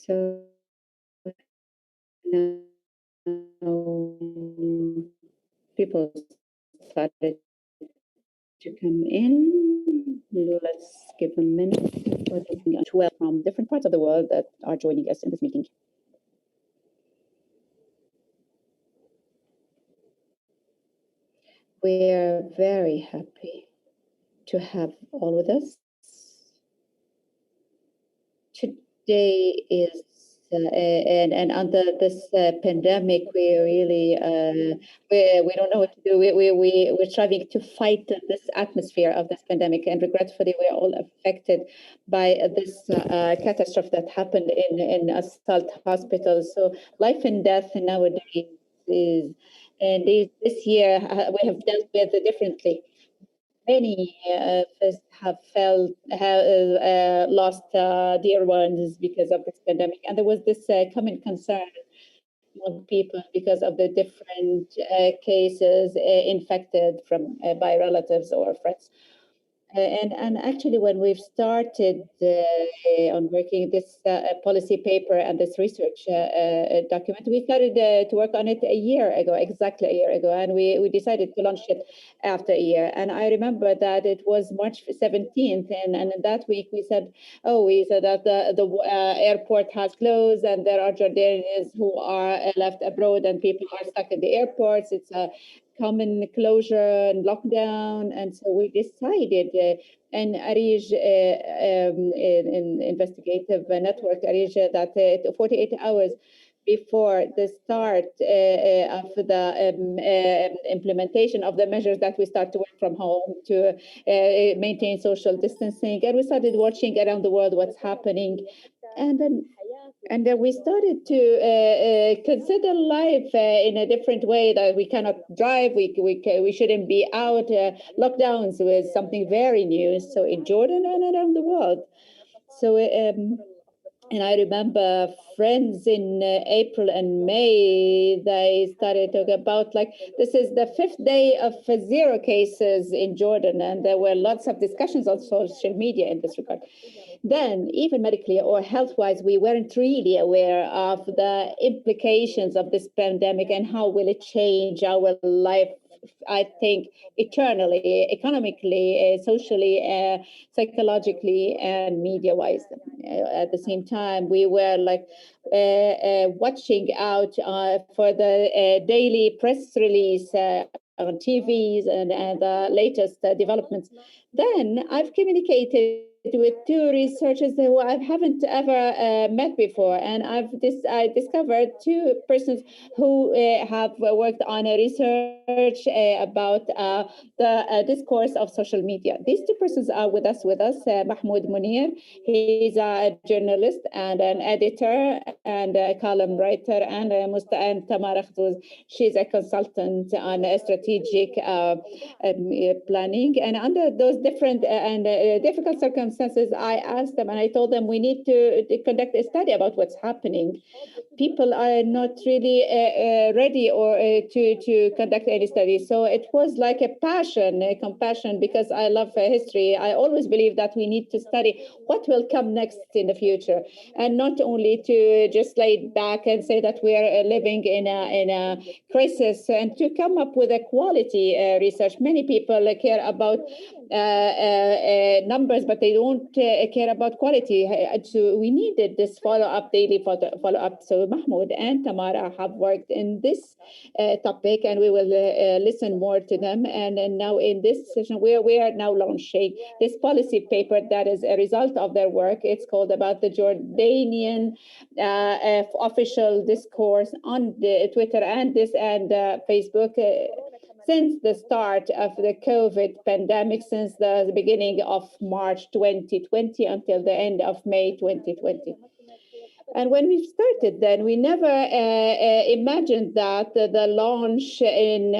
So now people started to come in. Let's give a minute for 12 from different parts of the world that are joining us in this meeting. We're very happy to have all with us. Today is and under this pandemic, we really we don't know what to do. We're striving to fight this atmosphere of this pandemic, and regretfully, we're all affected by this catastrophe that happened in assault hospitals. So life and death nowadays is, and this year we have dealt with it differently. Many of us have lost dear ones because of this pandemic, and there was this common concern among people because of the different cases infected from by relatives or friends. And actually, when we've started on working this policy paper and this research document, we started to work on it a year ago, exactly a year ago, and we decided to launch it after a year. And I remember that it was March 17th, and that week we said that the airport has closed, and there are Jordanians who are left abroad, and people are stuck in the airports. It's a common closure and lockdown, and so we decided, and Arij, in investigative network, Arij, that 48 hours before the start of the implementation of the measures that we start to work from home to maintain social distancing, and we started watching around the world what's happening, and then we started to consider life in a different way, that we cannot drive, we shouldn't be out. Lockdowns was something very new, so in Jordan and around the world. So and I remember friends in April and May, they started talking about, like, this is the 5th day of 0 cases in Jordan, and there were lots of discussions on social media in this regard. Then, even medically or health-wise, we weren't really aware of the implications of this pandemic and how will it change our life, I think, eternally, economically, socially, psychologically, and media-wise. At the same time, we were like watching out for the daily press release on TVs and the latest developments. Then I've communicated with 2 researchers who I haven't ever met before, and I discovered 2 persons who have worked on a research about the discourse of social media. These 2 persons are with us, Mahmoud Munir. He's a journalist and an editor and a column writer, and Tamara Khozouz. She's a consultant on strategic planning. And under those different and difficult circumstances, I asked them and I told them we need to conduct a study about what's happening. People are not really ready or to conduct any study. So it was like a passion, a compassion, because I love history. I always believe that we need to study what will come next in the future, and not only to just lay back and say that we are living in a crisis, and to come up with a quality research. Many people care about numbers, but they don't care about quality. So we needed this daily follow-up. So Mahmoud and Tamara have worked in this topic, and we will listen more to them. And now in this session, we are now launching this policy paper that is a result of their work. It's called about the Jordanian official discourse on the Twitter and Facebook. Since the start of the COVID pandemic, since the beginning of March 2020 until the end of May 2020. And when we started then, we never imagined that the launch in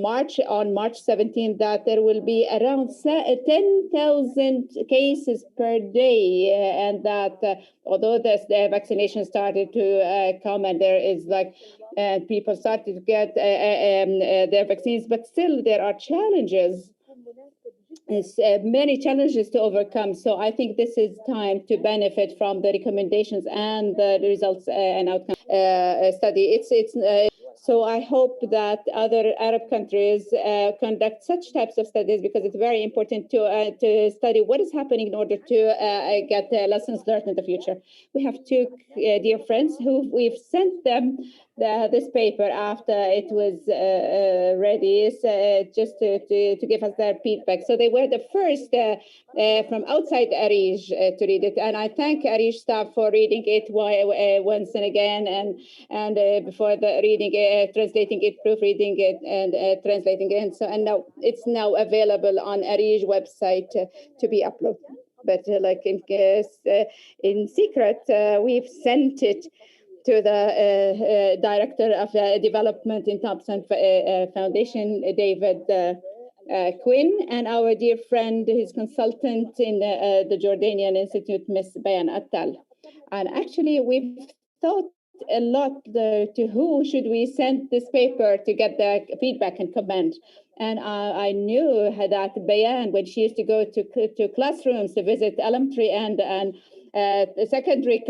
March 17th, that there will be around 10,000 cases per day, and that although the vaccination started to come, and there is people started to get their vaccines, but still there are challenges. It's many challenges to overcome. So I think this is time to benefit from the recommendations and the results and outcome study. So I hope that other Arab countries conduct such types of studies, because it's very important to study what is happening in order to get lessons learned in the future. We have two dear friends who we've sent them this paper after it was ready, just to give us their feedback. So they were the first from outside Arish to read it, and I thank Arish staff for reading it once and again, and before the reading it, translating it, proofreading it, and translating it. And now it's now available on Arish website to be uploaded. But like in secret, we've sent it to the director of development in Thompson Foundation, David Quinn, and our dear friend, his consultant in the Jordanian Institute, Miss Bayan Attal. And actually, we've thought a lot to who should we send this paper to get their feedback and comment. And I knew that Bayan, when she used to go to classrooms to visit elementary and secondary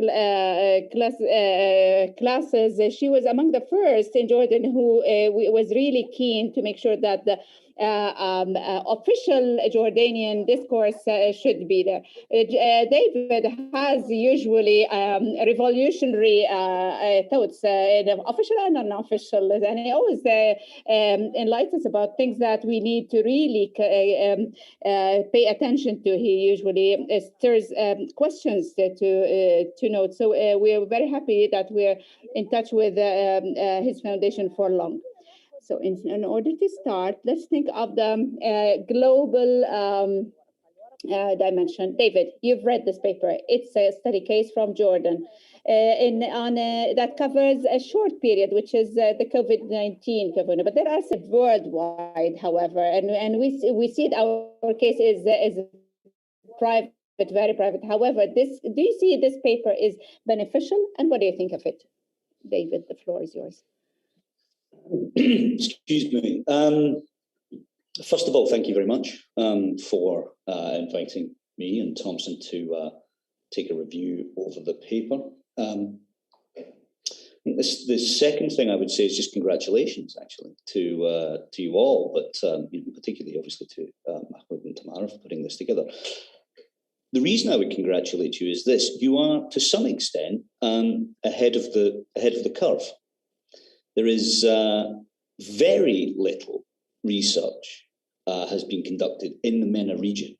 classes, she was among the first in Jordan who was really keen to make sure that the official Jordanian discourse should be there. David has usually revolutionary thoughts, official and unofficial, and he always enlightens about things that we need to really pay attention to. He usually stirs questions to note. So we're very happy that we're in touch with his foundation for long. So in order to start, let's think of the global dimension. David, you've read this paper. It's a study case from Jordan that covers a short period, which is the COVID-19 corona. But there are some worldwide, however, and we see that our case is private, very private. However, do you see this paper is beneficial, and what do you think of it? David, the floor is yours. Excuse me. First of all, thank you very much for inviting me and Thompson to take a review over the paper. The second thing I would say is just congratulations, actually, to you all, but particularly, obviously, to Mahmoud and Tamara for putting this together. The reason I would congratulate you is this: you are, to some extent, ahead of the curve. There is very little research has been conducted in the MENA region,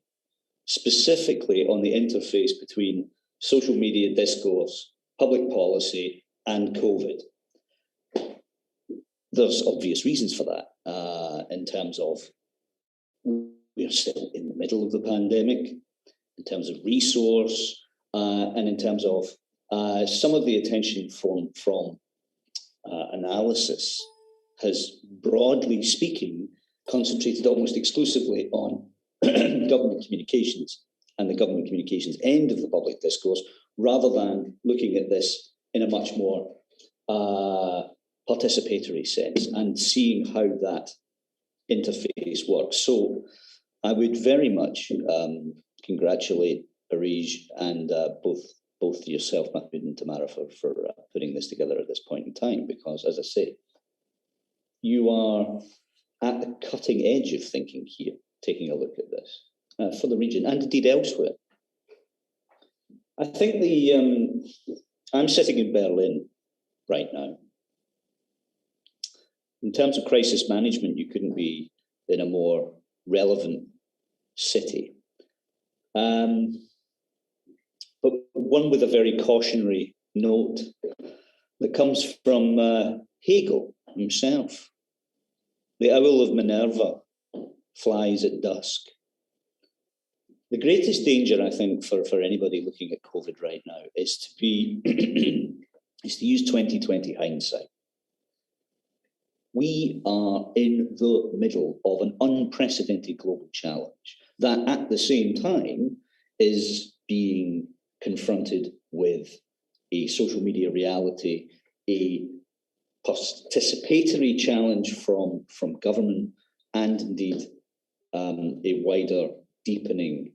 specifically on the interface between social media discourse, public policy, and COVID. There's obvious reasons for that, in terms of we are still in the middle of the pandemic, in terms of resource, and in terms of some of the attention from analysis has, broadly speaking, concentrated almost exclusively on government communications and the government communications end of the public discourse, rather than looking at this in a much more participatory sense and seeing how that interface works. So I would very much congratulate Arij and both yourself, Mahmoud, and Tamara for putting this together at this point in time, because, as I say, you are at the cutting edge of thinking here, taking a look at this for the region and indeed elsewhere. I think I'm sitting in Berlin right now. In terms of crisis management, you couldn't be in a more relevant city. But one with a very cautionary note that comes from Hegel himself. The owl of Minerva flies at dusk. The greatest danger, I think, for anybody looking at COVID right now is to use 2020 hindsight. We are in the middle of an unprecedented global challenge that at the same time is being confronted with a social media reality, a participatory challenge from government, and indeed a wider deepening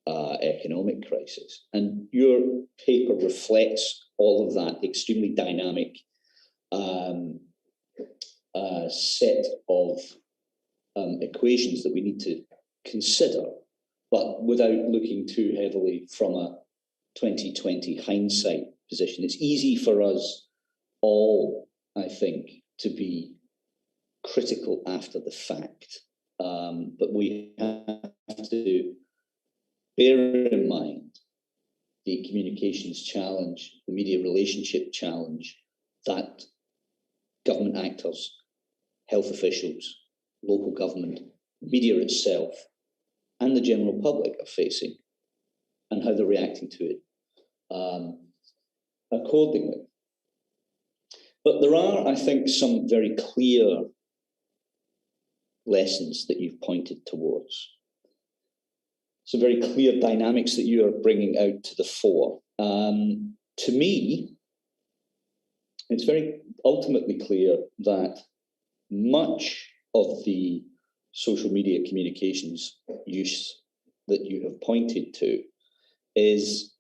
economic crisis. And your paper reflects all of that extremely dynamic set of equations that we need to consider, but without looking too heavily from a 2020 hindsight position. It's easy for us all, I think, to be critical after the fact, but we have to bear in mind the communications challenge, the media relationship challenge that government actors, health officials, local government, media itself, and the general public are facing, and how they're reacting to it accordingly. But there are, I think, some very clear lessons that you've pointed towards. Some very clear dynamics that you are bringing out to the fore. To me, it's very ultimately clear that much of the social media communications use that you have pointed to is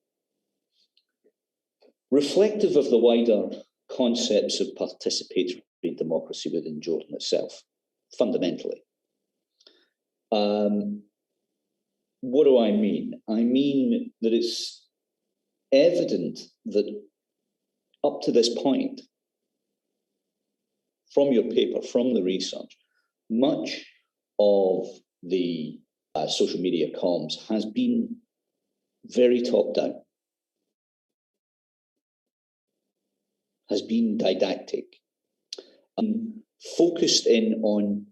reflective of the wider concepts of participatory democracy within Jordan itself, fundamentally. What do I mean? I mean that it's evident that up to this point, from your paper, from the research, much of the social media comms has been very top-down, has been didactic, focused in on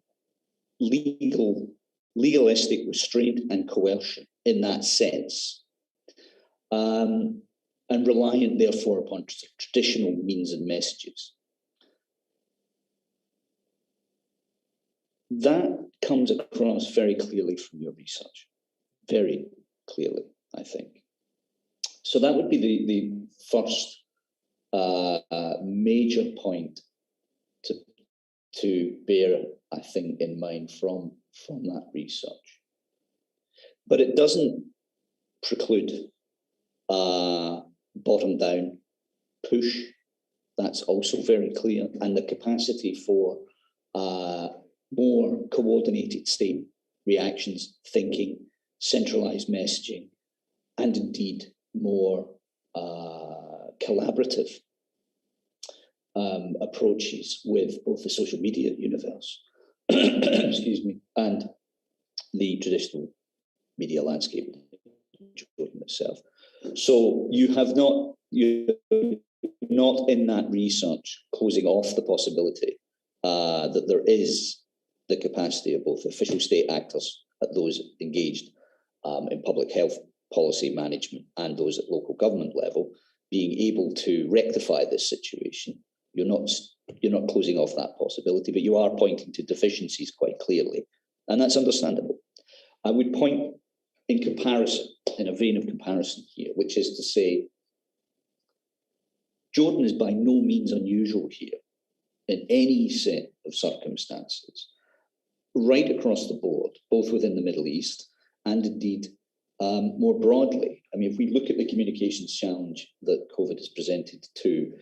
legalistic restraint and coercion in that sense, and reliant therefore upon traditional means and messages. That comes across very clearly from your research, very clearly, I think. So that would be the first major point to bear, I think, in mind from that research. But it doesn't preclude bottom-down push. That's also very clear, and the capacity for more coordinated state reactions, thinking, centralized messaging, and indeed more collaborative approaches with both the social media universe, excuse me, and the traditional media landscape in Jordan itself. So you're not in that research closing off the possibility that there is the capacity of both official state actors, those engaged in public health policy management, and those at local government level, being able to rectify this situation. You're not closing off that possibility, but you are pointing to deficiencies quite clearly, and that's understandable. I would point in comparison, in a vein of comparison here, which is to say, Jordan is by no means unusual here in any set of circumstances, right across the board, both within the Middle East and indeed more broadly. I mean, if we look at the communications challenge that COVID has presented to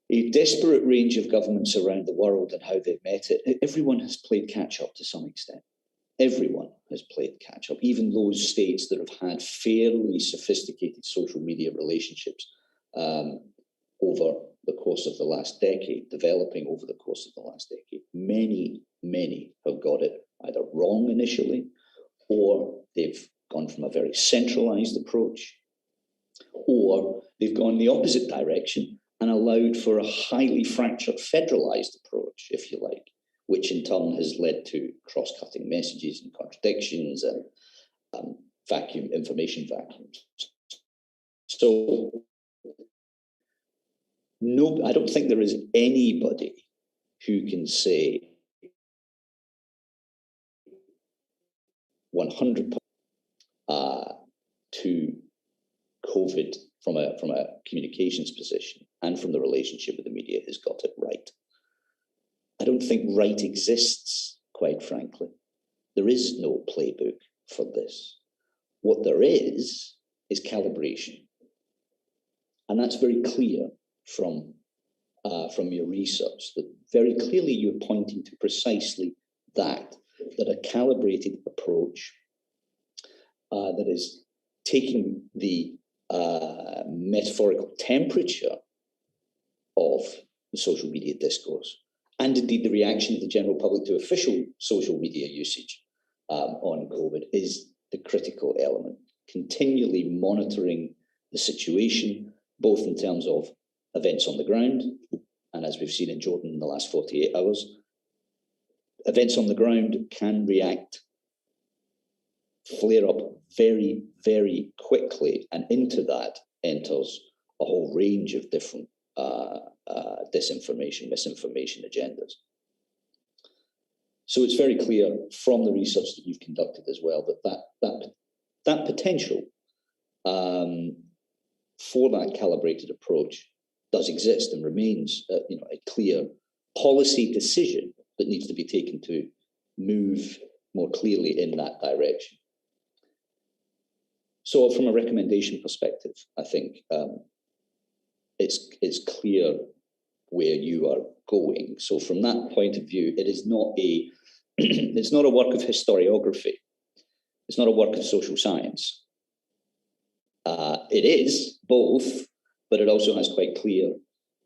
a desperate range of governments around the world and how they've met it, everyone has played catch up to some extent. Everyone has played catch up, even those states that have had fairly sophisticated social media relationships over the course of the last decade, developing over the course of the last decade. Many have got it either wrong initially, or they've gone from a very centralized approach, or they've gone the opposite direction and allowed for a highly fractured federalized approach, if you like, which in turn has led to cross-cutting messages and contradictions and information vacuums. So no, I don't think there is anybody who can say 100% to COVID from a communications position and from the relationship with the media has got it right. I don't think right exists, quite frankly. There is no playbook for this. What there is calibration. And that's very clear from your research, that very clearly you're pointing to precisely that a calibrated approach that is taking the metaphorical temperature of the social media discourse, and indeed the reaction of the general public to official social media usage on COVID, is the critical element. Continually monitoring the situation, both in terms of events on the ground, and as we've seen in Jordan in the last 48 hours, events on the ground can react, flare up very, very quickly, and into that enters a whole range of different disinformation, misinformation agendas. So it's very clear from the research that you've conducted as well that potential for that calibrated approach does exist and remains a clear policy decision that needs to be taken to move more clearly in that direction. So from a recommendation perspective, I think it's clear where you are going. So from that point of view, it is not it's not a work of historiography. It's not a work of social science. It is both, but it also has quite clear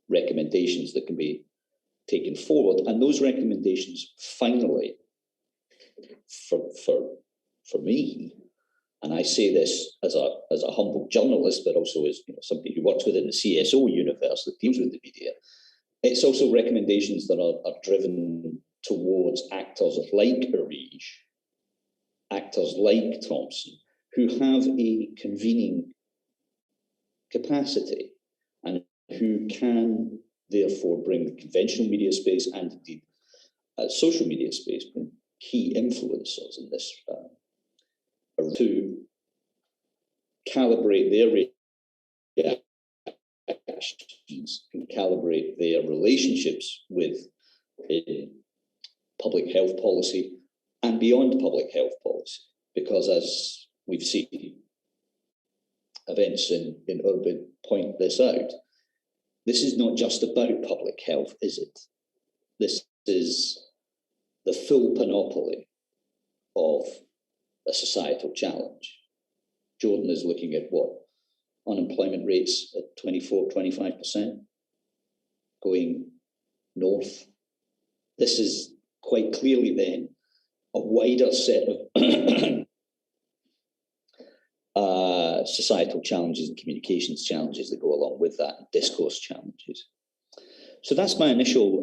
recommendations that can be taken forward. And those recommendations, finally, for me, and I say this as a humble journalist, but also as somebody who works within the CSO universe that deals with the media, it's also recommendations that are driven towards actors like Arij, actors like Thompson, who have a convening capacity and who can therefore bring the conventional media space and indeed social media space, bring key influencers in this to calibrate their reactions and calibrate their relationships with public health policy and beyond public health policy. Because as we've seen, events in Urban point this out, this is not just about public health, is it? This is the full panoply of a societal challenge. Jordan is looking at what? Unemployment rates at 24-25%, going north. This is quite clearly then a wider set of societal challenges and communications challenges that go along with that, and discourse challenges. So that's my initial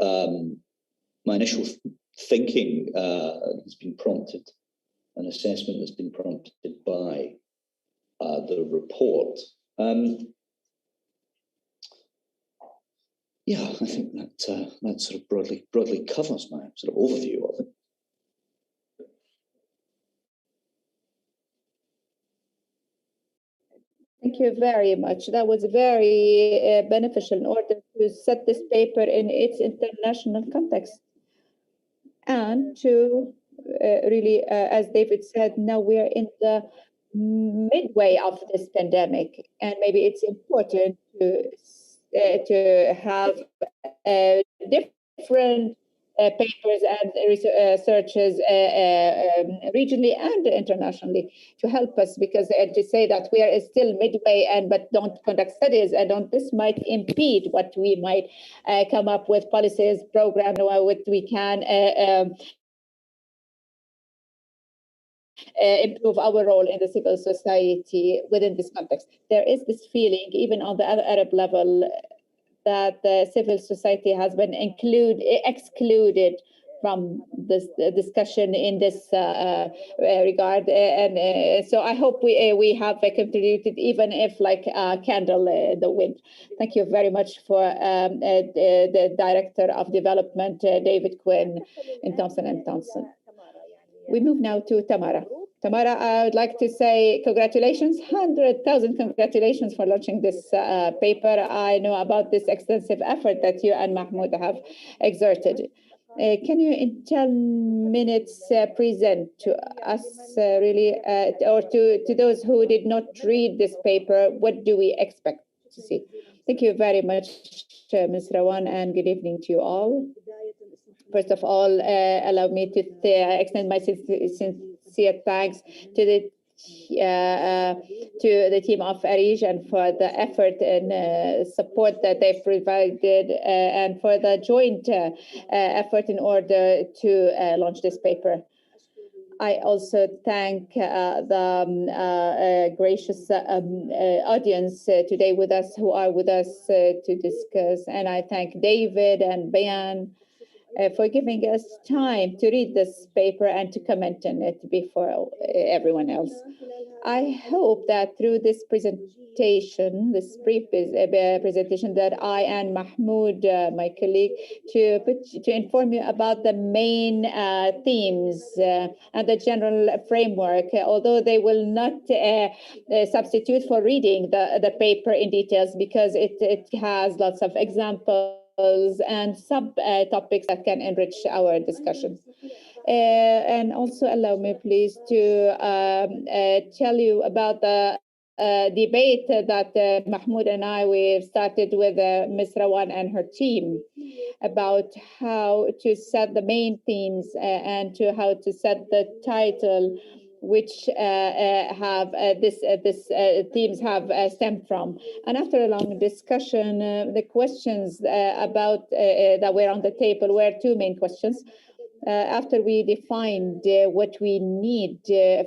thinking has been prompted, an assessment that's been prompted by the report. Yeah, I think that sort of broadly covers my sort of overview of it. Thank you very much. That was very beneficial in order to set this paper in its international context and to really, as David said, now we're in the midway of this pandemic, and maybe it's important to have different papers and researches regionally and internationally to help us, because to say that we are still midway but don't conduct studies, this might impede what we might come up with policies, programs, what we can improve our role in the civil society within this context. There is this feeling, even on the Arab level, that the civil society has been excluded from this discussion in this regard, and so I hope we have contributed, even if like a candle in the wind. Thank you very much for the Director of Development, David Quinn, in Thomson & Thompson. We move now to Tamara. Tamara, I would like to say congratulations, 100,000 congratulations for launching this paper. I know about this extensive effort that you and Mahmoud have exerted. Can you in 10 minutes present to us or to those who did not read this paper, what do we expect to see? Thank you very much, Ms. Rawan, and good evening to you all. First of all, allow me to extend my sincere thanks to the team of Arij and for the effort and support that they've provided and for the joint effort in order to launch this paper. I also thank the gracious audience today with us who are with us to discuss, and I thank David and Bayan for giving us time to read this paper and to comment on it before everyone else. I hope that through this presentation, this brief presentation, that I and Mahmoud, my colleague, to inform you about the main themes and the general framework, although they will not substitute for reading the paper in details, because it has lots of examples and sub-topics that can enrich our discussion. And also allow me, please, to tell you about the debate that Mahmoud and we've started with Ms. Rawan and her team about how to set the main themes and how to set the title, which themes have stemmed from. And after a long discussion, the questions about that were on the table were two main questions. After we defined what we need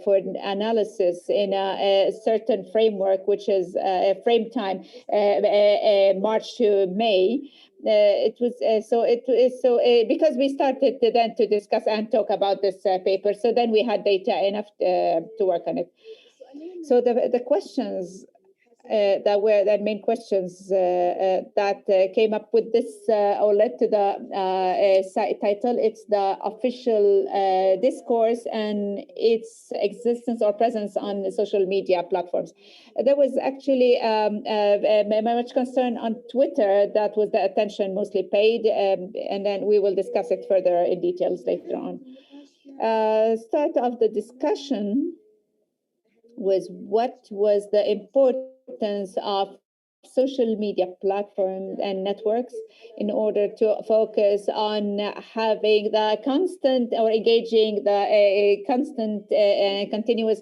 for analysis in a certain framework, which is frame time, March to May, it was because we started then to discuss and talk about this paper, so then we had data enough to work on it. So the questions that were the main questions that came up with this or led to the title. It's the official discourse and its existence or presence on social media platforms. There was actually much concern on Twitter. That was the attention mostly paid, and then we will discuss it further in details later on. Start of the discussion was what was the importance of social media platforms and networks in order to focus on having the constant or engaging the constant continuous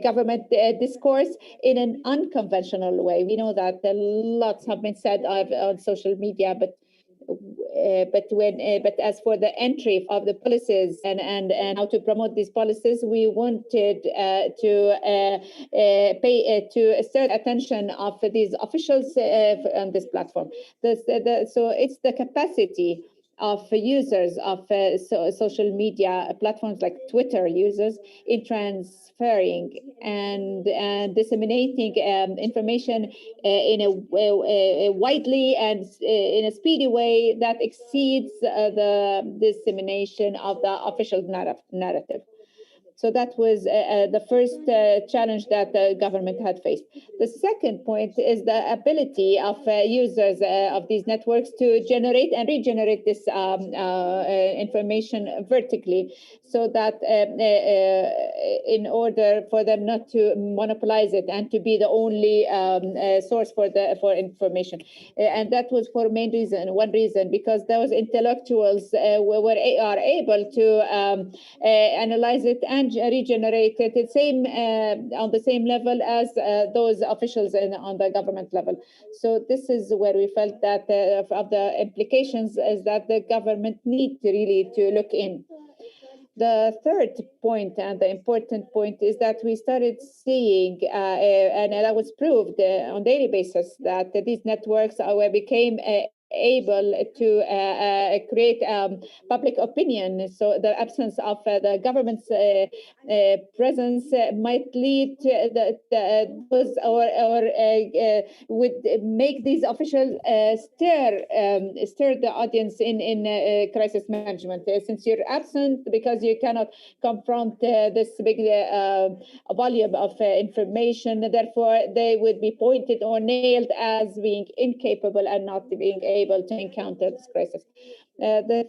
government discourse in an unconventional way. We know that lots have been said on social media, but as for the entry of the policies and how to promote these policies, we wanted to pay to assert attention of these officials on this platform. So it's the capacity of users of social media platforms like Twitter users in transferring and disseminating information in a widely and in a speedy way that exceeds the dissemination of the official narrative. So that was the first challenge that the government had faced. The second point is the ability of users of these networks to generate and regenerate this information vertically, so that in order for them not to monopolize it and to be the only source for information. And that was for one reason, because those intellectuals are able to analyze it and regenerate it on the same level as those officials on the government level. So this is where we felt that of the implications is that the government need to really to look in. The third point and the important point is that we started seeing, and that was proved on a daily basis, that these networks became able to create public opinion. So the absence of the government's presence might lead to those would make these officials stir the audience in crisis management. Since you're absent because you cannot confront this big volume of information, therefore they would be pointed or nailed as being incapable and not being able able to encounter this crisis. The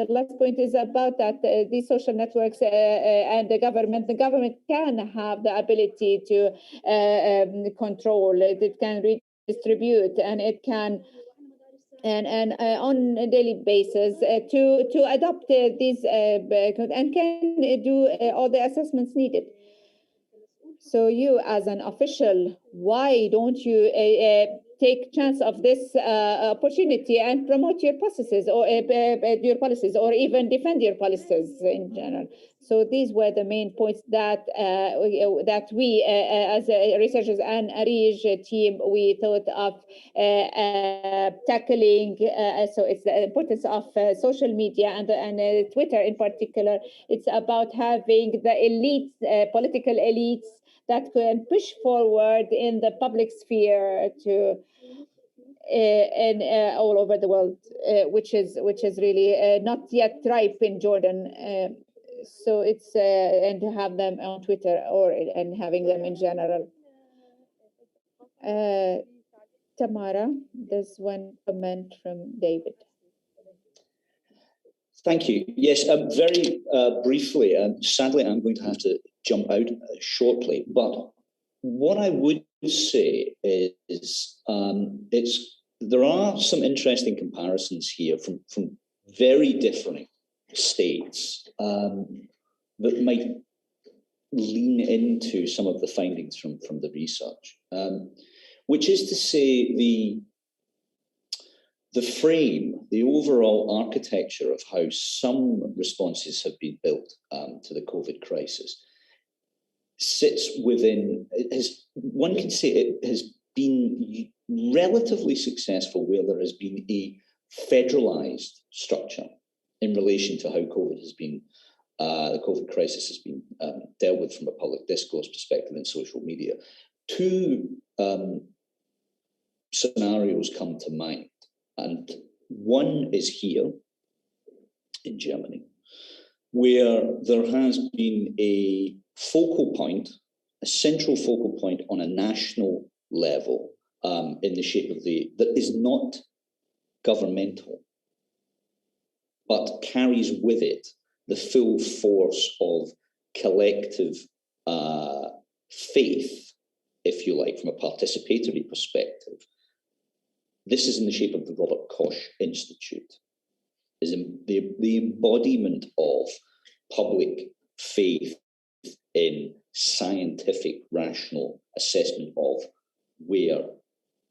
last point is about that these social networks and the government can have the ability to control it. It can redistribute, and it can and on a daily basis to adopt these and can do all the assessments needed. So you, as an official, why don't you take chance of this opportunity and promote your policies or even defend your policies in general? So these were the main points that we, as researchers and Arij team, we thought of tackling. So it's the importance of social media and Twitter in particular. It's about having the elites, political elites, that can push forward in the public sphere to and all over the world, which is really not yet ripe in Jordan. So it's and to have them on Twitter and having them in general. Tamara, there's one comment from David. Thank you. Yes, very briefly, sadly, I'm going to have to jump out shortly, but what I would say is there are some interesting comparisons here from very different states that might lean into some of the findings from the research, which is to say the frame, the overall architecture of how some responses have been built to the COVID crisis sits within, one can say it has been relatively successful where there has been a federalized structure in relation to how COVID has been, the COVID crisis has been dealt with from a public discourse perspective in social media. Two scenarios come to mind. And one is here in Germany, where there has been a focal point, a central focal point on a national level in the shape of that is not governmental, but carries with it the full force of collective faith, if you like, from a participatory perspective. This is in the shape of the Robert Koch Institute, is the embodiment of public faith in scientific, rational assessment of where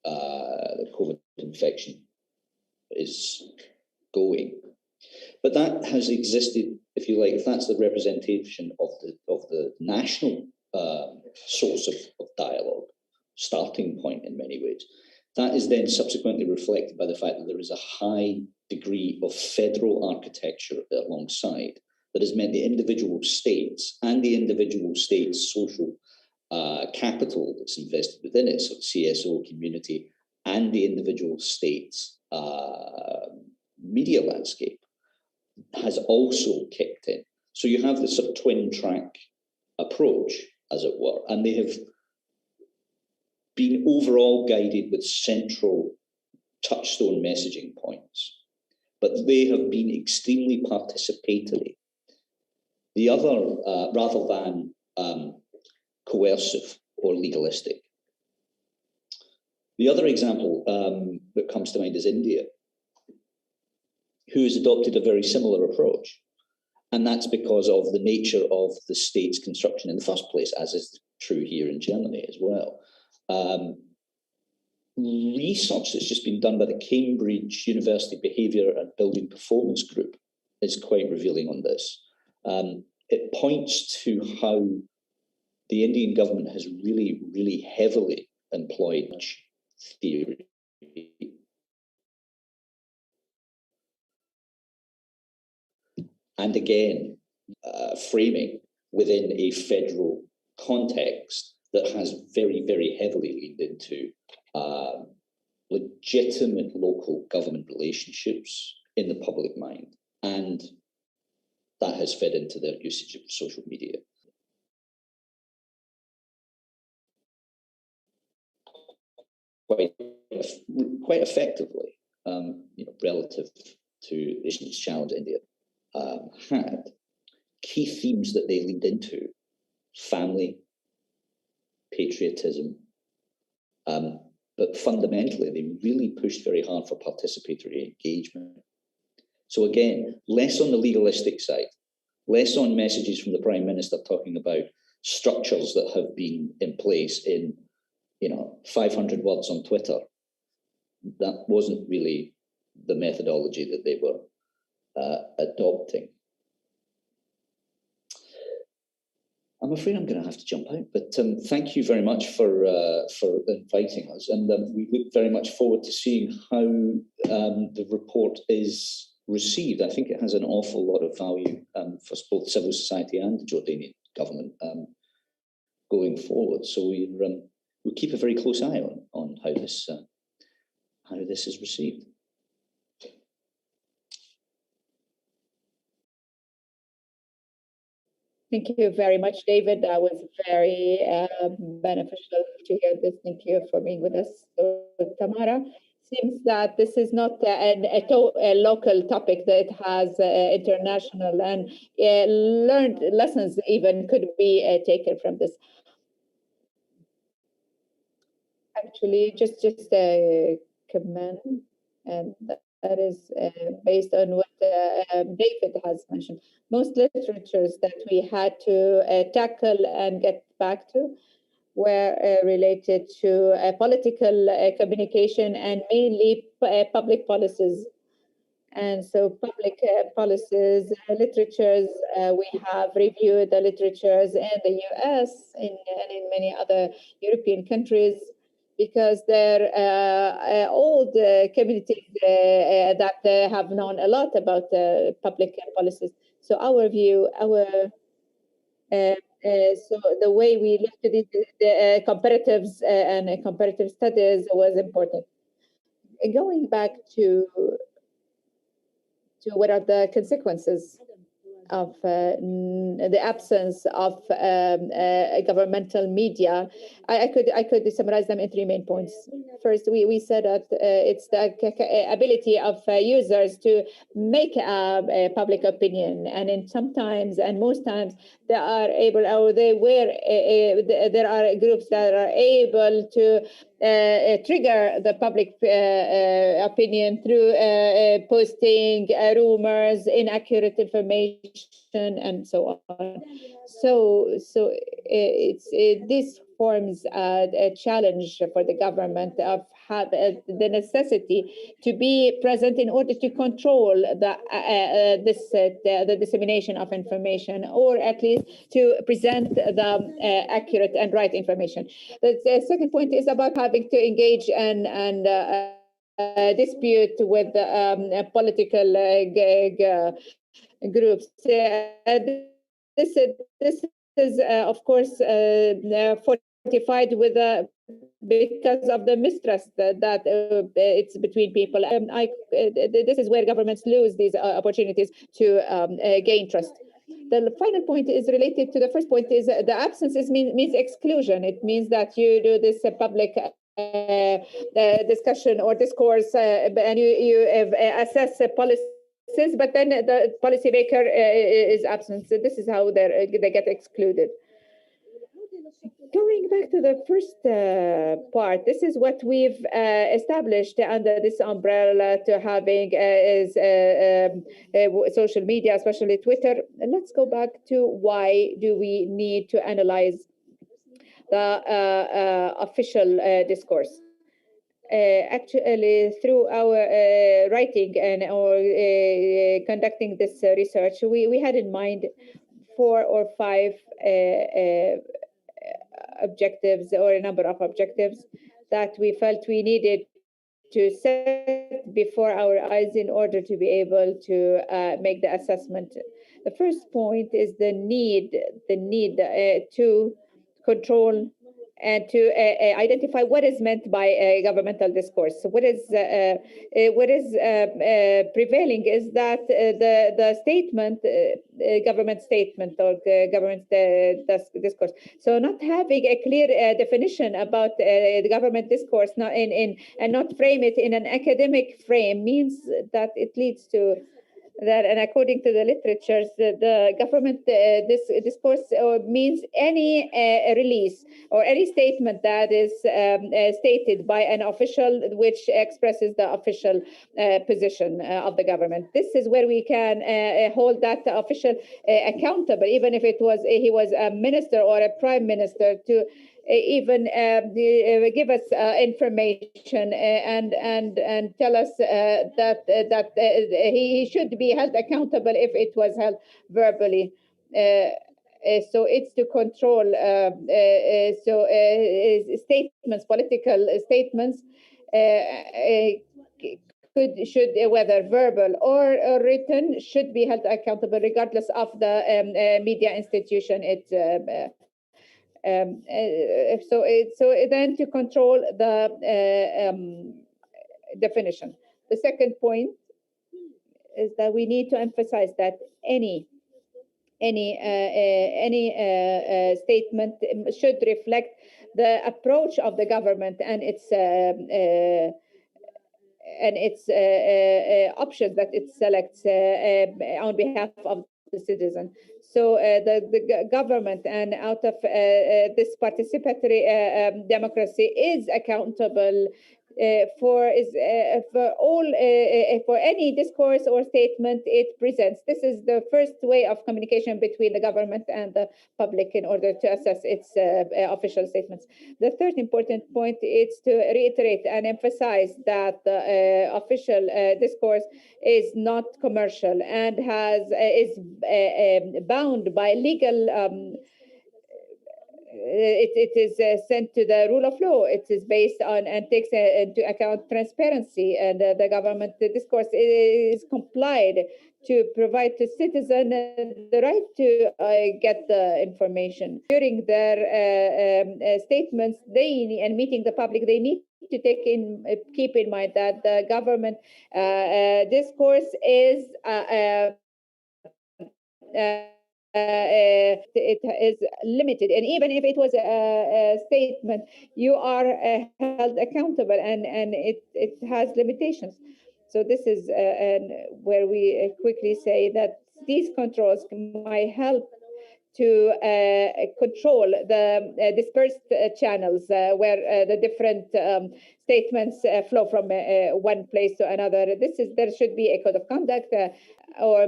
the COVID infection is going. But that has existed, if you like, if that's the representation of the national source of dialogue, starting point in many ways. That is then subsequently reflected by the fact that there is a high degree of federal architecture alongside that has meant the individual states and the individual states' social capital that's invested within it, so CSO community, and the individual states' media landscape has also kicked in. So you have this sort of twin track approach, as it were, and they have been overall guided with central touchstone messaging points, but they have been extremely participatory. The other, rather than coercive or legalistic. The other example that comes to mind is India, who has adopted a very similar approach. And that's because of the nature of the state's construction in the first place, as is true here in Germany as well. Research that's just been done by the Cambridge University Behaviour and Building Performance Group is quite revealing on this. It points to how the Indian government has really, really heavily employed theory and again, framing within a federal context that has very, very heavily leaned into legitimate local government relationships in the public mind. And that has fed into their usage of social media. quite effectively, relative to Asians Challenge India, had key themes that they leaned into: family, patriotism, but fundamentally they really pushed very hard for participatory engagement. So again, less on the legalistic side, less on messages from the Prime Minister talking about structures that have been in place in 500 words on Twitter. That wasn't really the methodology that they were adopting. I'm afraid I'm going to have to jump out, but thank you very much for inviting us, and we look very much forward to seeing how the report is received. I think it has an awful lot of value for both civil society and the Jordanian government going forward. So we'll keep a very close eye on how this is received. Thank you very much, David. That was very beneficial to hear this. Thank you for being with us. So, Tamara, seems that this is not a local topic, that it has international and learned lessons even could be taken from this. Actually, just a comment, and that is based on what David has mentioned. Most literatures that we had to tackle and get back to were related to political communication and mainly public policies. And so public policies, literatures, we have reviewed the literatures in the US and in many other European countries, because they're old communities that have known a lot about public policies. So our view, so the way we looked at it, the comparatives and comparative studies was important. Going back to what are the consequences of the absence of governmental media, I could summarize them in 3 main points. First, we said that it's the ability of users to make a public opinion, and sometimes and most times they are able, or there are groups that are able to trigger the public opinion through posting rumors, inaccurate information, and so on. So this forms a challenge for the government of the necessity to be present in order to control the dissemination of information, or at least to present the accurate and right information. The second point is about having to engage and dispute with political groups. This is of course fortified with because of the mistrust that it's between people. This is where governments lose these opportunities to gain trust. The final point is related to the first point, is the absence means exclusion. It means that you do this public discussion or discourse, and you assess policies, but then the policymaker is absent. So this is how they get excluded. Going back to the first part, this is what we've established under this umbrella to having social media, especially Twitter. And let's go back to why do we need to analyze the official discourse. Actually, through our writing and or conducting this research, we had in mind 4 or 5 objectives, or a number of objectives that we felt we needed to set before our eyes in order to be able to make the assessment. The first point is the need to control and to identify what is meant by governmental discourse. So what is prevailing is that the statement, government statement or government discourse. So not having a clear definition about the government discourse, and not frame it in an academic frame, means that it leads to that, and according to the literatures, the government discourse means any release or any statement that is stated by an official which expresses the official position of the government. This is where we can hold that official accountable, even if he was a minister or a prime minister, to even give us information and tell us that he should be held accountable if it was held verbally. So it's to control statements, political statements should, whether verbal or written, should be held accountable regardless of the media institution it's so then to control the definition. The second point is that we need to emphasize that any statement should reflect the approach of the government and its options that it selects on behalf of the citizen. So the government, and out of this participatory democracy, is accountable for any discourse or statement it presents. This is the first way of communication between the government and the public in order to assess its official statements. The third important point is to reiterate and emphasize that the official discourse is not commercial and is bound by legal it is sent to the rule of law. It is based on and takes into account transparency, and the government discourse is complied to provide to citizens the right to get the information. During their statements, and meeting the public, they need to keep in mind that the government discourse is it is limited, and even if it was a statement, you are held accountable, and it has limitations. So this is where we quickly say that these controls might help to control the dispersed channels where the different statements flow from one place to another. There should be a code of conduct or a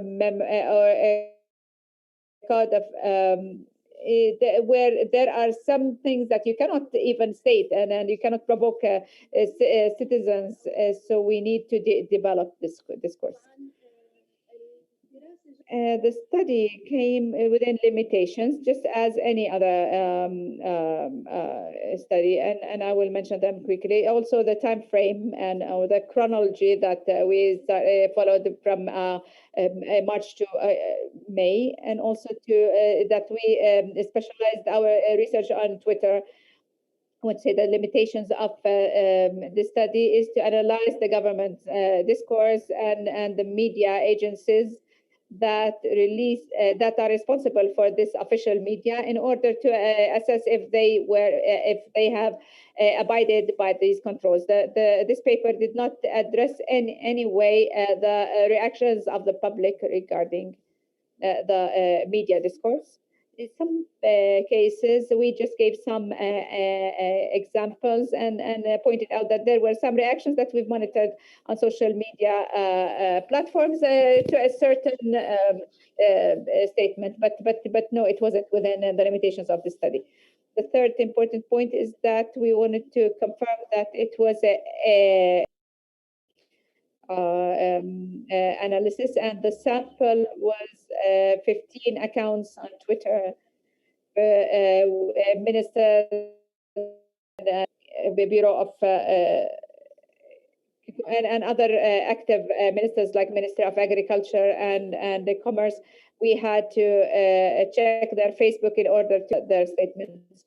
code of where there are some things that you cannot even state, and you cannot provoke citizens. So we need to develop this discourse. The study came within limitations, just as any other study, and I will mention them quickly. Also, the time frame and the chronology that we followed from March to May, and also that we specialized our research on Twitter. I would say the limitations of this study is to analyze the government discourse and the media agencies that are responsible for this official media, in order to assess if they have abided by these controls. This paper did not address in any way the reactions of the public regarding the media discourse. In some cases, we just gave some examples and pointed out that there were some reactions that we've monitored on social media platforms to a certain statement, but no, it wasn't within the limitations of the study. The third important point is that we wanted to confirm that it was a analysis, and the sample was 15 accounts on Twitter, ministers, the Bureau of and other active ministers like Minister of Agriculture and Commerce. We had to check their Facebook in order to their statements.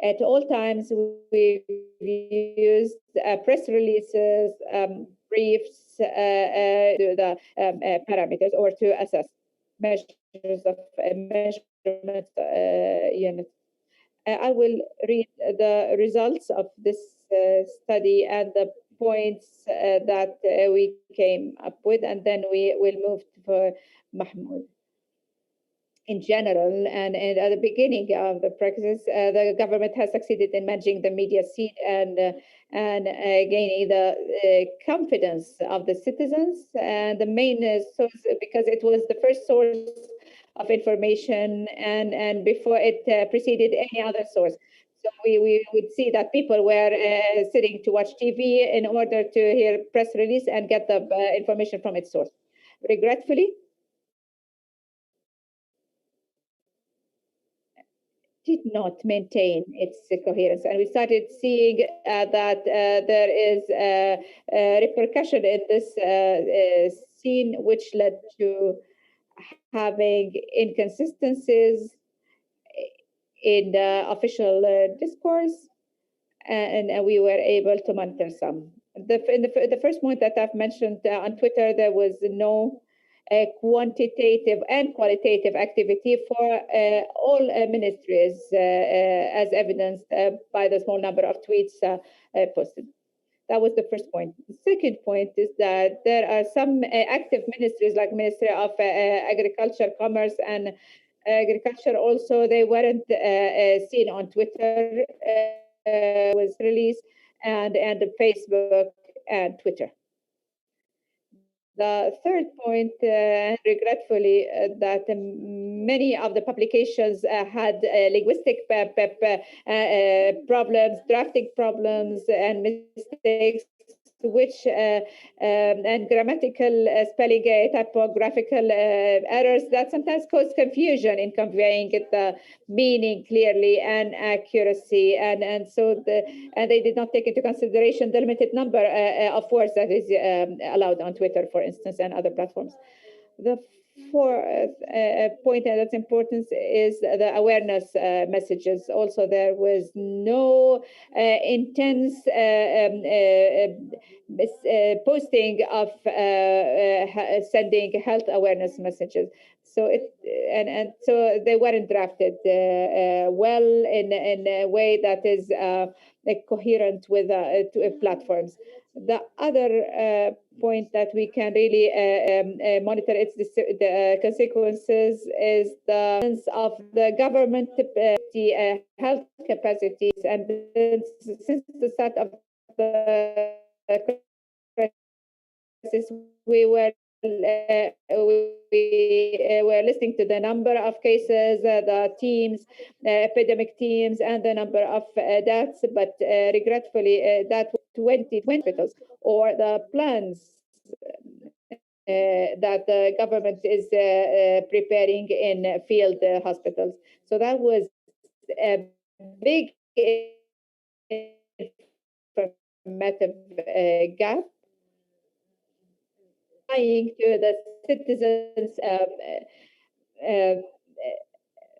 At all times, we've used press releases, briefs to the parameters or to assess measures of measurement units. I will read the results of this study and the points that we came up with, and then we will move to Mahmoud. In general, and at the beginning of the practice, the government has succeeded in managing the media scene and gaining the confidence of the citizens. And the main source, because it was the first source of information, and before it preceded any other source. So we would see that people were sitting to watch TV in order to hear press release and get the information from its source. Regretfully, did not maintain its coherence. And we started seeing that there is a repercussion in this scene, which led to having inconsistencies in the official discourse, and we were able to monitor some. The first point that I've mentioned on Twitter, there was no quantitative and qualitative activity for all ministries, as evidenced by the small number of tweets posted. That was the first point. The second point is that there are some active ministries like Ministry of Agriculture, Commerce, and Agriculture. Also, they weren't seen on Twitter, was released, and Facebook and Twitter. The third point, regretfully, that many of the publications had linguistic problems, drafting problems, and mistakes, which and grammatical spelling, typographical errors that sometimes cause confusion in conveying the meaning clearly and accuracy, and so they did not take into consideration the limited number of words that is allowed on Twitter, for instance, and other platforms. The fourth point that's important is the awareness messages. Also, there was no intense posting of sending health awareness messages. So so they weren't drafted well in a way that is coherent with platforms. The other point that we can really monitor its the consequences is the sense of the government health capacities, and since the start of the crisis, we were listening to the number of cases, the teams, epidemic teams, and the number of deaths, but regretfully, that 20 hospitals, or the plans that the government is preparing in field hospitals. So that was a big informative gap, trying to the citizens'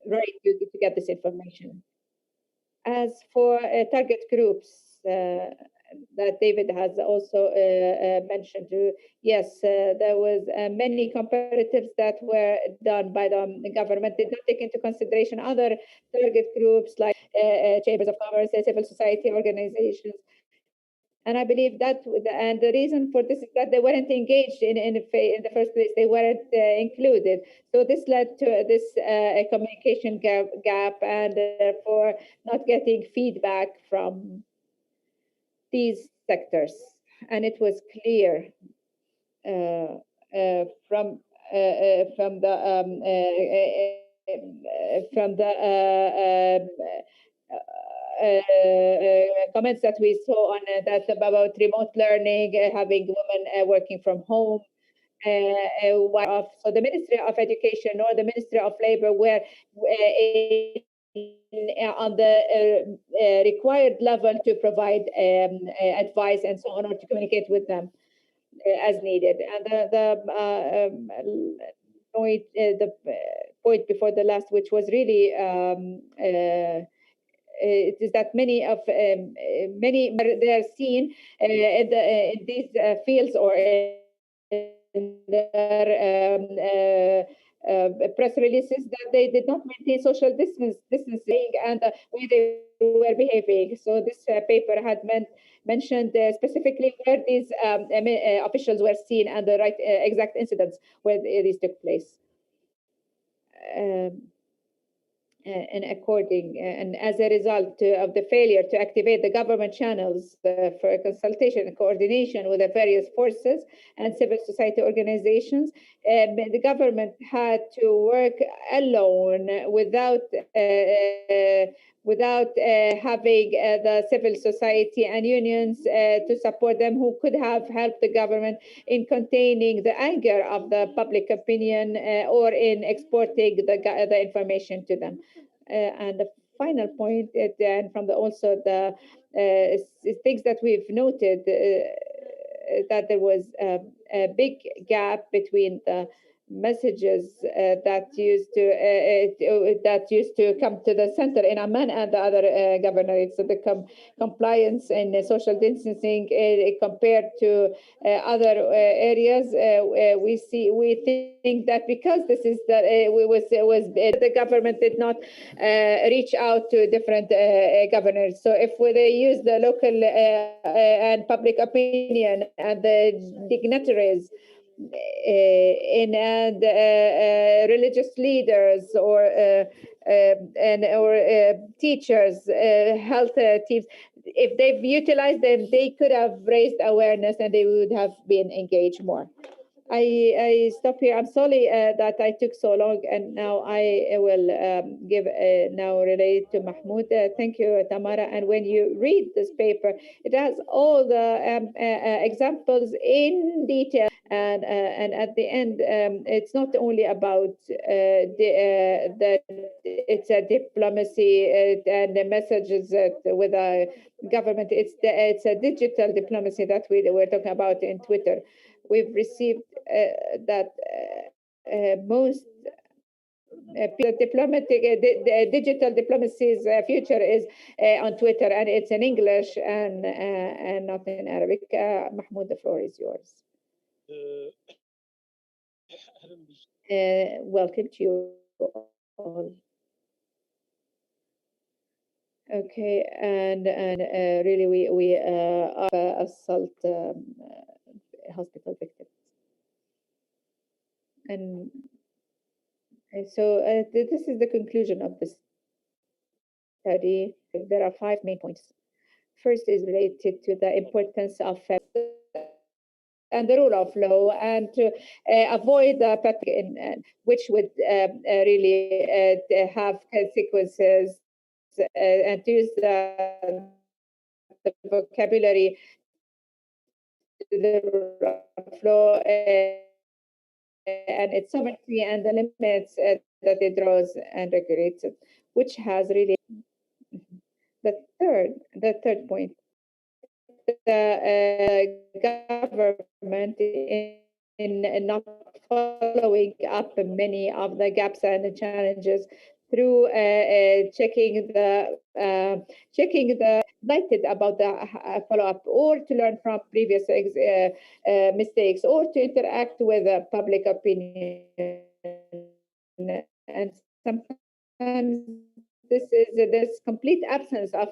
right to get this information. As for target groups that David has also mentioned, yes, there was many comparatives that were done by the government. Did not take into consideration other target groups like chambers of commerce, civil society organizations. And I believe that, and the reason for this is that they weren't engaged in the first place. They weren't included. So this led to this communication gap, and for not getting feedback from these sectors. And it was clear from the comments that we saw on that about remote learning, having women working from home. So the Ministry of Education or the Ministry of Labor were on the required level to provide advice and so on, or to communicate with them as needed. And the point before the last, which was really it is that many they are seen in these fields or in their press releases that they did not maintain social distancing and the way they were behaving. So this paper had mentioned specifically where these officials were seen and the right exact incidents where these took place. And as a result of the failure to activate the government channels for consultation and coordination with the various forces and civil society organizations, the government had to work alone without having the civil society and unions to support them, who could have helped the government in containing the anger of the public opinion or in exporting the information to them. And the final point, and from also the things that we've noted, that there was a big gap between the messages that used to come to the center in Amman and the other governorates. So the compliance and social distancing compared to other areas, we think that because this is that the government did not reach out to different governors. So if they use the local and public opinion and the dignitaries and religious leaders or teachers, health teams, if they've utilized them, they could have raised awareness and they would have been engaged more. I stop here. I'm sorry that I took so long, and now I will give now relay to Mahmoud. Thank you, Tamara. And when you read this paper, it has all the examples in detail. And at the end, it's not only about it's a diplomacy and the messages with the government. It's a digital diplomacy that we were talking about in Twitter. We've received that most digital diplomacy's future is on Twitter, and it's in English and not in Arabic. Mahmoud, the floor is yours. Welcome to you all. Okay, and really we are assault hospital victims, and so this is the conclusion of this study. There are 5 main points. First is related to the importance of and the rule of law, and to avoid the which would really have consequences, and to use the vocabulary, the rule of law and its sovereignty and the limits that it draws and regulates, which has really the third point. The government in not following up many of the gaps and the challenges through checking the lighted about the follow-up, or to learn from previous mistakes, or to interact with the public opinion. And sometimes there's complete absence of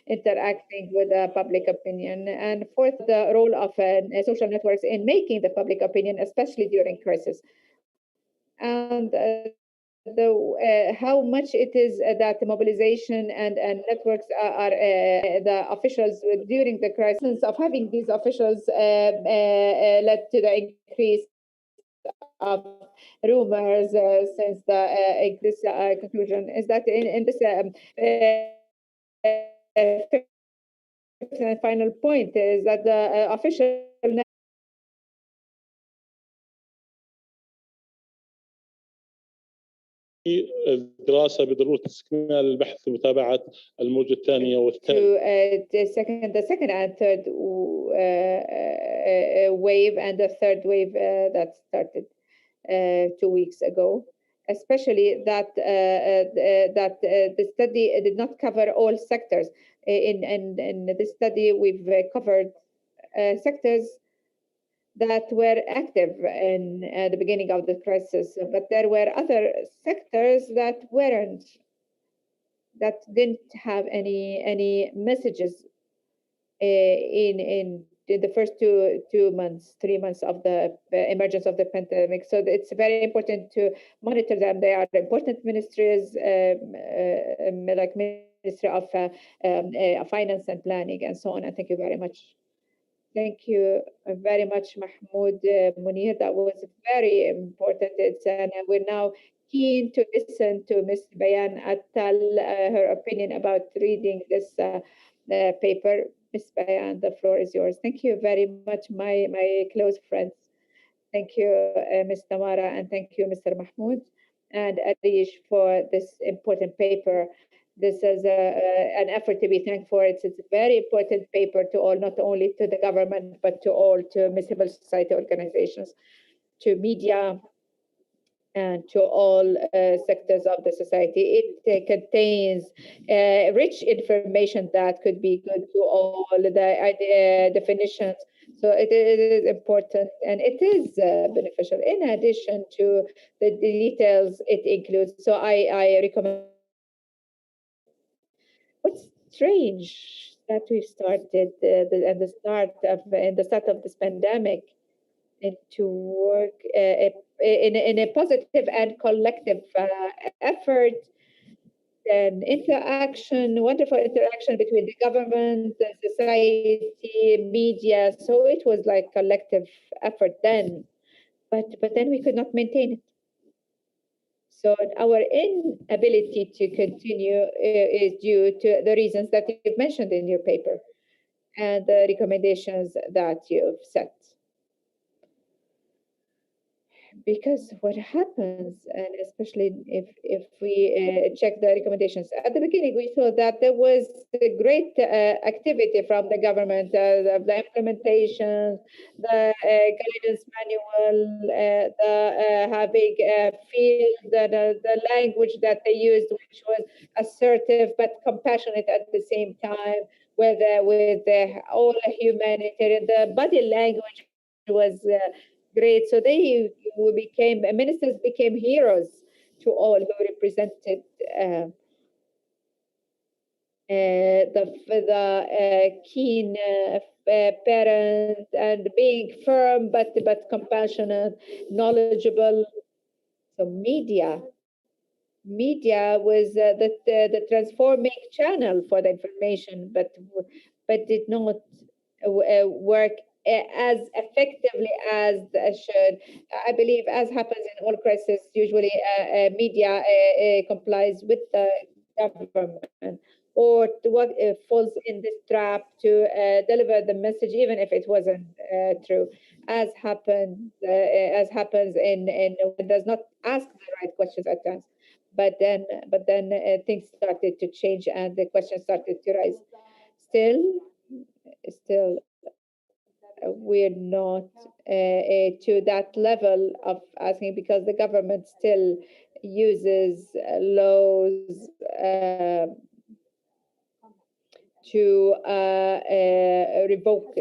interacting with the public opinion. And fourth, the role of social networks in making the public opinion, especially during crisis. And how much it is that the mobilization and networks are the officials during the crisis of having these officials led to the increase of rumors since this conclusion is that in this final point is that the official الدراسة بضرورة استكمال البحث ومتابعة الموجة الثانية والثالثة. The second and third wave and the third wave that started 2 weeks ago. especially that the study did not cover all sectors. In this study, we've covered sectors that were active in the beginning of the crisis, but there were other sectors that weren't, that didn't have any messages in the first 3 months of the emergence of the pandemic. So it's very important to monitor them. They are important ministries, like Ministry of Finance and Planning and so on. And thank you very much. Thank you very much, Mahmoud. Munir, that was very important. And we're now keen to listen to Ms. Bayan Attal, her opinion about reading this paper. Ms. Bayan, the floor is yours. Thank you very much, my close friends. Thank you, Ms. Tamara, and thank you, Mr. Mahmoud and Arish, for this important paper. This is an effort to be thanked for. It's a very important paper to all, not only to the government, but to all, to civil society organizations, to media, and to all sectors of the society. It contains rich information that could be good to all the definitions. So it is important and it is beneficial, in addition to the details it includes. So I recommend. What's strange that we started at the start of this pandemic, and to work in a positive and collective effort and interaction, wonderful interaction between the government, the society, media. So it was like collective effort then, but then we could not maintain it. So our inability to continue is due to the reasons that you've mentioned in your paper and the recommendations that you've set. Because what happens, and especially if we check the recommendations, at the beginning we saw that there was a great activity from the government, the implementation, the guidance manual, the having field, the language that they used, which was assertive but compassionate at the same time, with all humanitarian, the body language was great. So ministers became heroes to all who represented the keen parent, and being firm but compassionate, knowledgeable. So media was the transforming channel for the information, but did not work as effectively as should. I believe, as happens in all crises, usually media complies with the government, or falls in this trap to deliver the message even if it wasn't true, as happens in does not ask the right questions at times. But then things started to change and the questions started to rise. Still, we're not to that level of asking, because the government still uses laws to revoke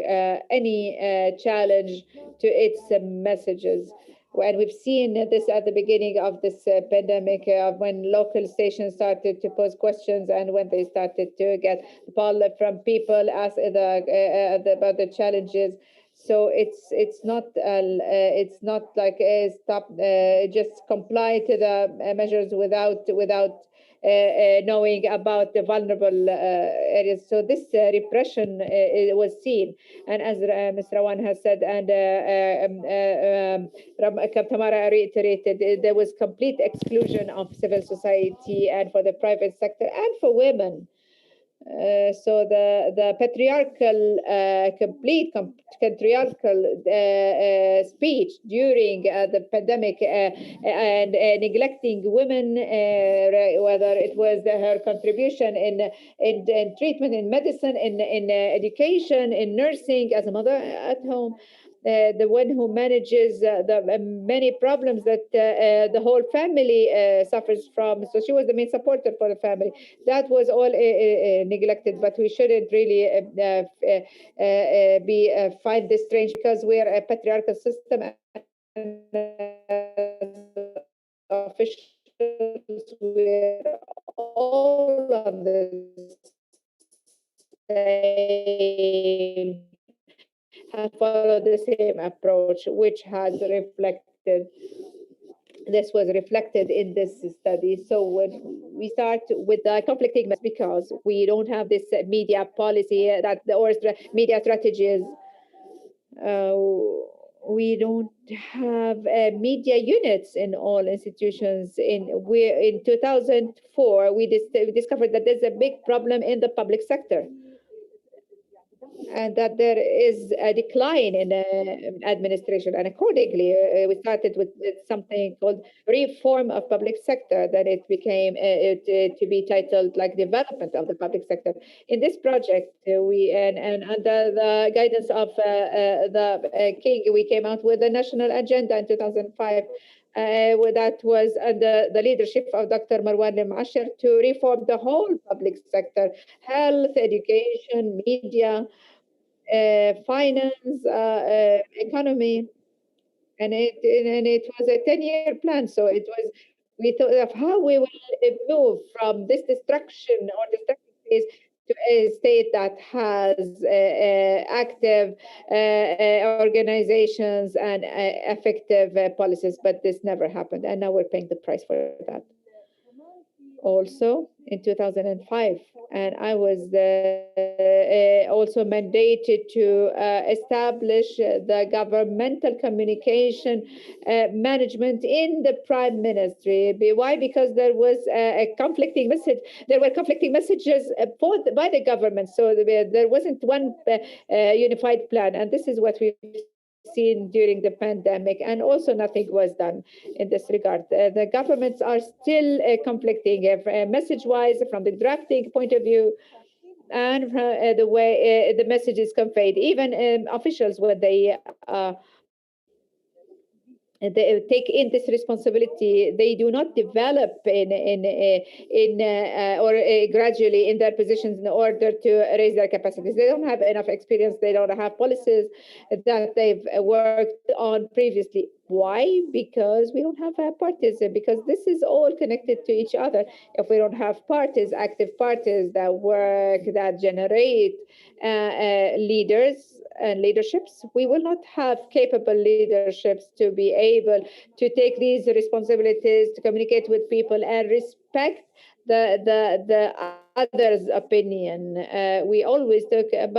any challenge to its messages. And we've seen this at the beginning of this pandemic, when local stations started to pose questions, and when they started to get pull from people ask about the challenges. So it's not like just comply to the measures without knowing about the vulnerable areas. So this repression was seen, and as Ms. Rawan has said, and Tamara reiterated, there was complete exclusion of civil society and for the private sector and for women. So the patriarchal, complete patriarchal speech during the pandemic and neglecting women, whether it was her contribution in treatment, in medicine, in education, in nursing, as a mother at home, the one who manages the many problems that the whole family suffers from. So she was the main supporter for the family. That was all neglected, but we shouldn't really find this strange, because we are a patriarchal system, and officials were all on the same, have followed the same approach, which has reflected. This was reflected in this study. So when we start with the conflicting messages, because we don't have this media policy or media strategies. We don't have media units in all institutions. In 2004, we discovered that there's a big problem in the public sector, and that there is a decline in administration. And accordingly, we started with something called reform of public sector, that it became to be titled like development of the public sector. In this project, we and under the guidance of the King, we came out with a national agenda in 2005. That was under the leadership of Dr. Marwan Al-Muashir, to reform the whole public sector: health, education, media, finance, economy, and it was a 10-year plan. So it was, we thought of how we will move from this destruction or destructive phase to a state that has active organizations and effective policies. But this never happened, and now we're paying the price for that. Also in 2005, and I was also mandated to establish the governmental communication management in the Prime Ministry. Why? Because there was a conflicting message. There were conflicting messages by the government, so there wasn't one unified plan, and this is what we've seen during the pandemic, and also nothing was done in this regard. The governments are still conflicting message-wise, from the drafting point of view, and from the way the message is conveyed. Even officials, when they take in this responsibility, they do not develop or gradually in their positions in order to raise their capacities. They don't have enough experience. They don't have policies that they've worked on previously. Why? Because we don't have parties, because this is all connected to each other. If we don't have parties, active parties that work, that generate leaders and leaderships, we will not have capable leaderships to be able to take these responsibilities, to communicate with people and respect the others' opinion. We always talk in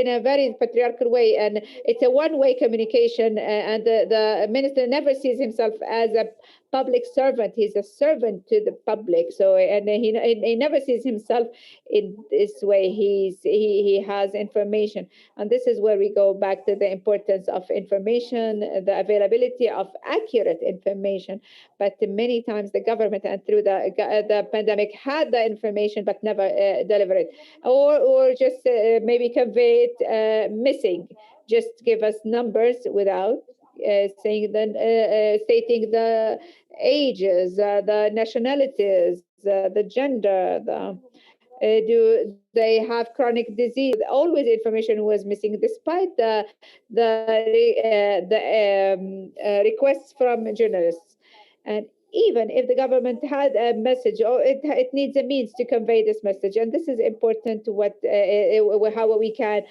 a very patriarchal way, and it's a one-way communication, and the minister never sees himself as a public servant. He's a servant to the public. So, and he never sees himself in this way. He has information, and this is where we go back to the importance of information, the availability of accurate information. But many times the government, and through the pandemic, had the information but never delivered it, or just maybe convey it missing. Just give us numbers without stating the ages, the nationalities, the gender, do they have chronic disease? Always information was missing, despite the requests from journalists. And even if the government had a message, or it needs a means to convey this message, and this is important to how we can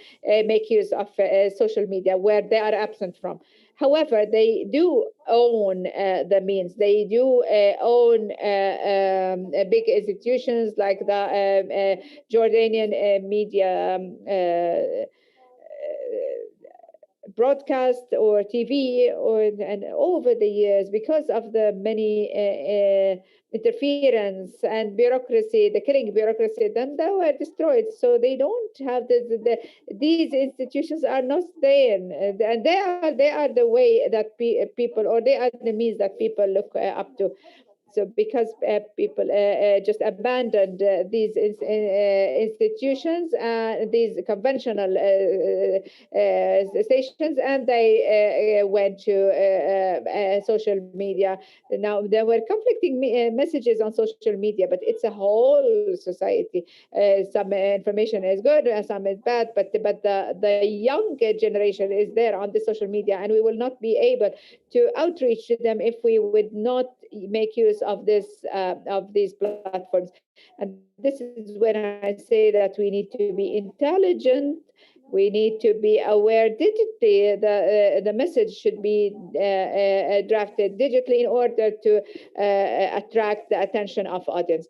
make use of social media, where they are absent from. However, they do own the means. They do own big institutions like the Jordanian media broadcast or TV, and over the years, because of the many interference and bureaucracy, the killing bureaucracy, then they were destroyed. So they don't have these institutions are not there, and they are the way that people, or they are the means that people look up to. So because people just abandoned these institutions, these conventional stations, and they went to social media. Now there were conflicting messages on social media, but it's a whole society. Some information is good, some is bad, but the young generation is there on the social media, and we will not be able to outreach to them if we would not make use of this of these platforms. And this is when I say that we need to be intelligent. We need to be aware digitally. The message should be drafted digitally in order to attract the attention of audience.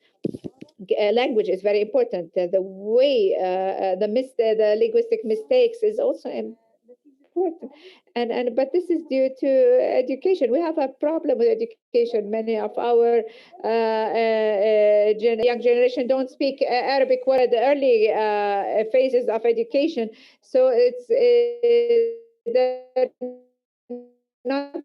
Language is very important. The way the linguistic mistakes is also important. And but this is due to education. We have a problem with education. Many of our young generation don't speak Arabic well at the early phases of education. So they're not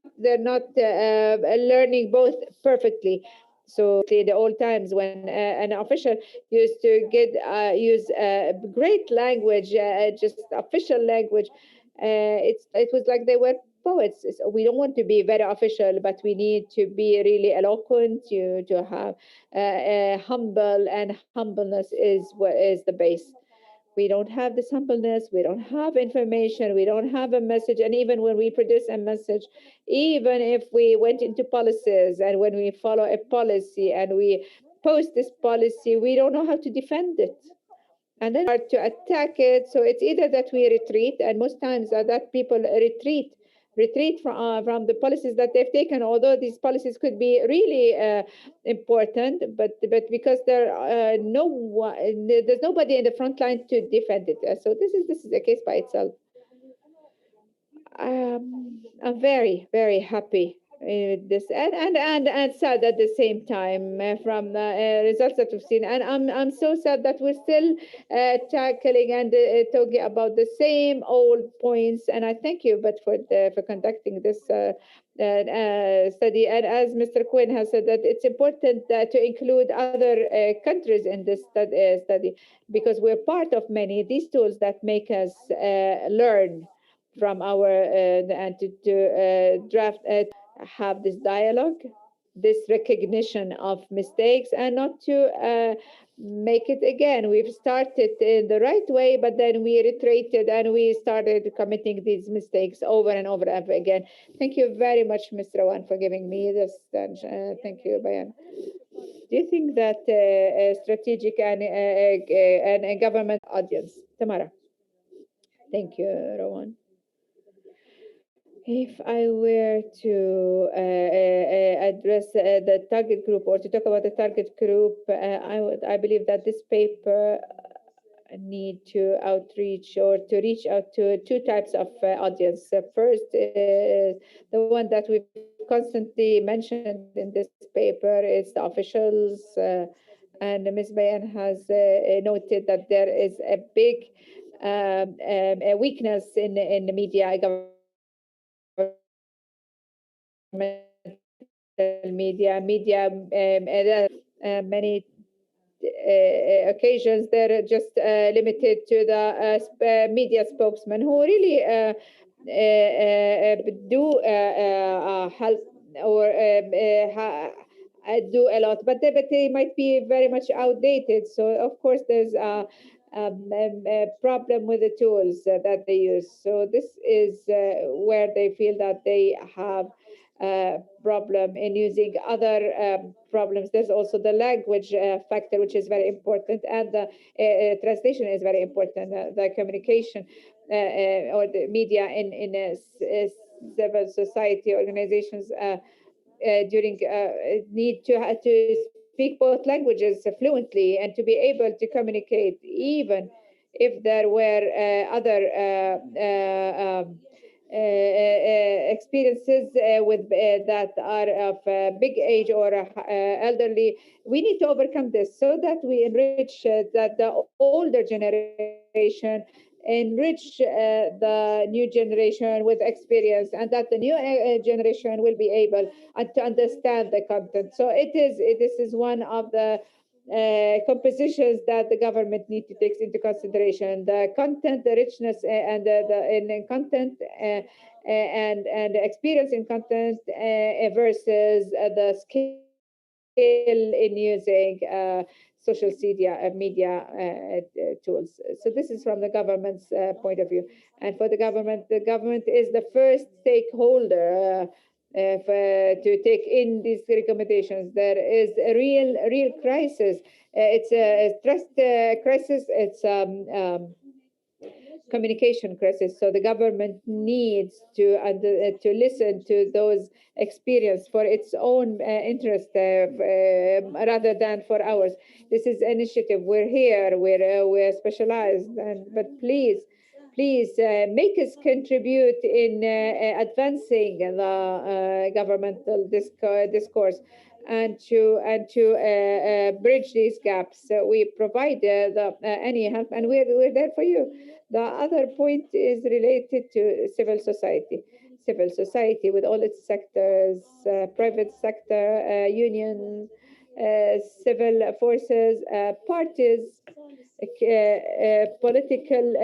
learning both perfectly. So the old times when an official used to use great language, just official language, it was like they were poets. So we don't want to be very official, but we need to be really eloquent, to have humble, and humbleness is what is the base. We don't have this humbleness, we don't have information, we don't have a message. And even when we produce a message, even if we went into policies and when we follow a policy and we post this policy, we don't know how to defend it. And then to attack it. So it's either that we retreat, and most times that people retreat from the policies that they've taken, although these policies could be really important, but because there's nobody in the front line to defend it. So this is a case by itself. I'm very, very happy with this and sad at the same time from the results that we've seen. And I'm so sad that we're still tackling and talking about the same old points. And I thank you, but for conducting this study. And as Mr. Quinn has said, that it's important to include other countries in this study, because we're part of many of these tools that make us learn from our and to draft have this dialogue, this recognition of mistakes, and not to make it again. We've started in the right way, but then we retreated and we started committing these mistakes over and over again. Thank you very much, Mr. Awan, for giving me this. Thank you, Bayan. Do you think that strategic and a government audience? Tamara. Thank you, Rowan. If I were to address the target group, or to talk about the target group, I believe that this paper need to outreach or to reach out to two types of audience. First is the one that we've constantly mentioned in this paper is the officials, and Ms. Bayan has noted that there is a big a weakness in the media, media, many occasions they're just limited to the media spokesman who really do help or do a lot, but they might be very much outdated. So of course there's a problem with the tools that they use. So this is where they feel that they have problem in using other problems. There's also the language factor, which is very important, and the translation is very important. The communication or the media in civil society organizations during need to speak both languages fluently and to be able to communicate, even if there were other experiences with that are of big age or elderly. We need to overcome this so that we enrich that the older generation enrich the new generation with experience, and that the new generation will be able to understand the content. So this is one of the compositions that the government need to take into consideration: the content, the richness, and in content, and experience in content versus the skill in using social media tools. So this is from the government's point of view. And for the government is the first stakeholder to take in these recommendations. There is a real crisis. It's a trust crisis. It's communication crisis. So the government needs to listen to those experience for its own interest rather than for ours. This is initiative. We're here. We're specialized, but please make us contribute in advancing the governmental discourse and to bridge these gaps. So we provide any help, and we're there for you. The other point is related to civil society. Civil society with all its sectors, private sector, unions, civil forces, parties. Political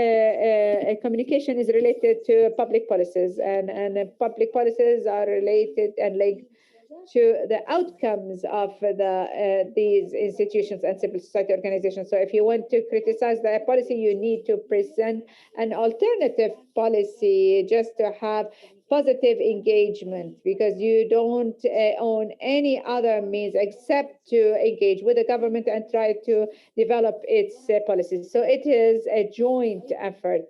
communication is related to public policies, and public policies are related and linked to the outcomes of these institutions and civil society organizations. So if you want to criticize the policy, you need to present an alternative policy just to have positive engagement, because you don't own any other means except to engage with the government and try to develop its policies. So it is a joint effort.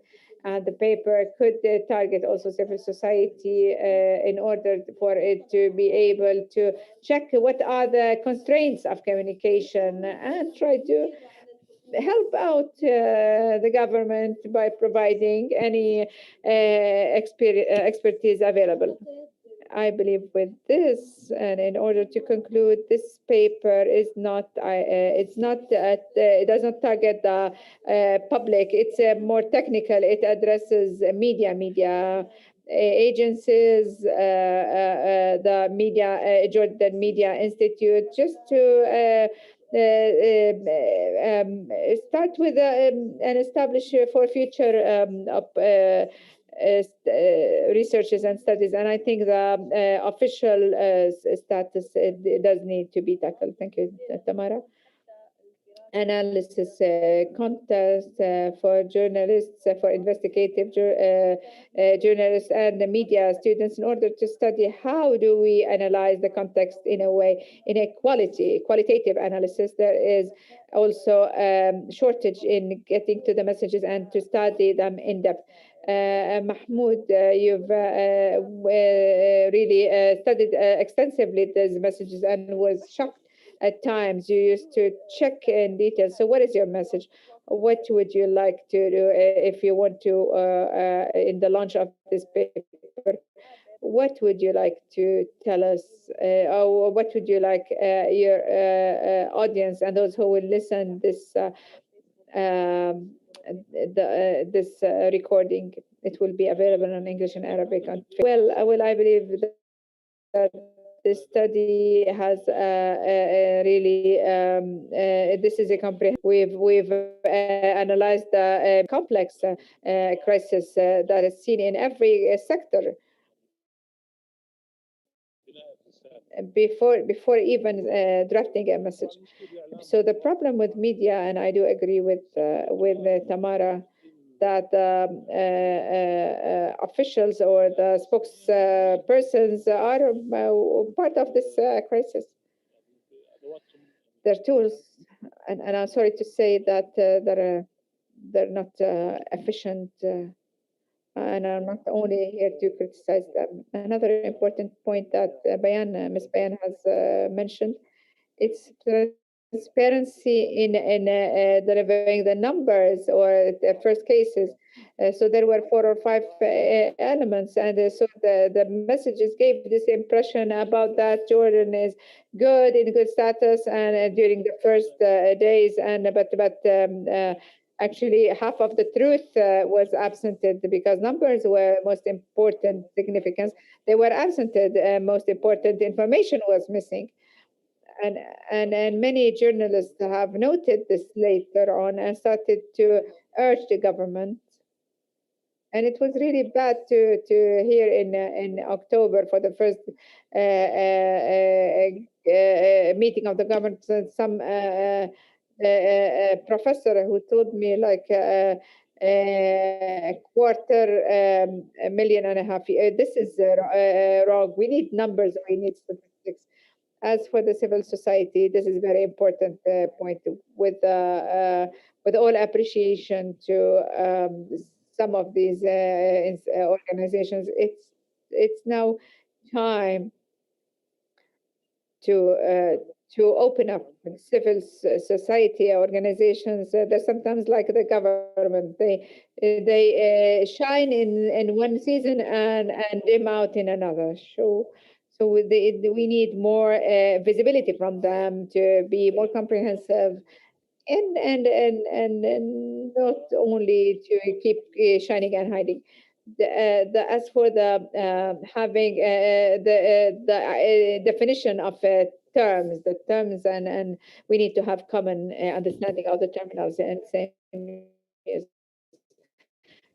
And the paper could target also civil society in order for it to be able to check what are the constraints of communication and try to help out the government by providing any expertise available. I believe with this, and in order to conclude, this paper is not, it does not target the public. It's more technical. It addresses media agencies, the Jordan Media Institute, just to start with and establish for future researches and studies, and I think the official status does need to be tackled. Thank you, Tamara. Analysis contest for journalists, for investigative journalists and the media students, in order to study how do we analyze the context in a way, in a qualitative analysis. There is also shortage in getting to the messages and to study them in depth. Mahmoud, you've really studied extensively these messages and was shocked at times. You used to check in detail. So what is your message? What would you like to do if you want to, in the launch of this paper, what would you like to tell us, or what would you like your audience and those who will listen this recording? It will be available in English and Arabic. Well, I believe that this study has really this is a comprehensive. We've analyzed the complex crisis that is seen in every sector before even drafting a message. So the problem with media, and I do agree with Tamara, that officials or the spokespersons are part of this crisis. Their tools, and I'm sorry to say that they're not efficient, and I'm not only here to criticize them. Another important point that Ms. Bayan has mentioned, it's transparency in delivering the numbers or the first cases. So there were 4 or 5 elements, and so the messages gave this impression about that Jordan is good, in good status, and during the first days, and but actually half of the truth was absented because numbers were most important significance. They were absented. Most important information was missing. And many journalists have noted this later on and started to urge the government. And it was really bad to hear in October for the first meeting of the government, some professor who told me like a quarter a million and a half. This is wrong. We need numbers. We need statistics. As for the civil society, this is a very important point. With all appreciation to some of these organizations, it's now time to open up civil society organizations. They're sometimes like the government. They shine in one season and dim out in another. So we need more visibility from them to be more comprehensive, and not only to keep shining and hiding. As for the having the definition of terms, and we need to have common understanding of the terminals and same.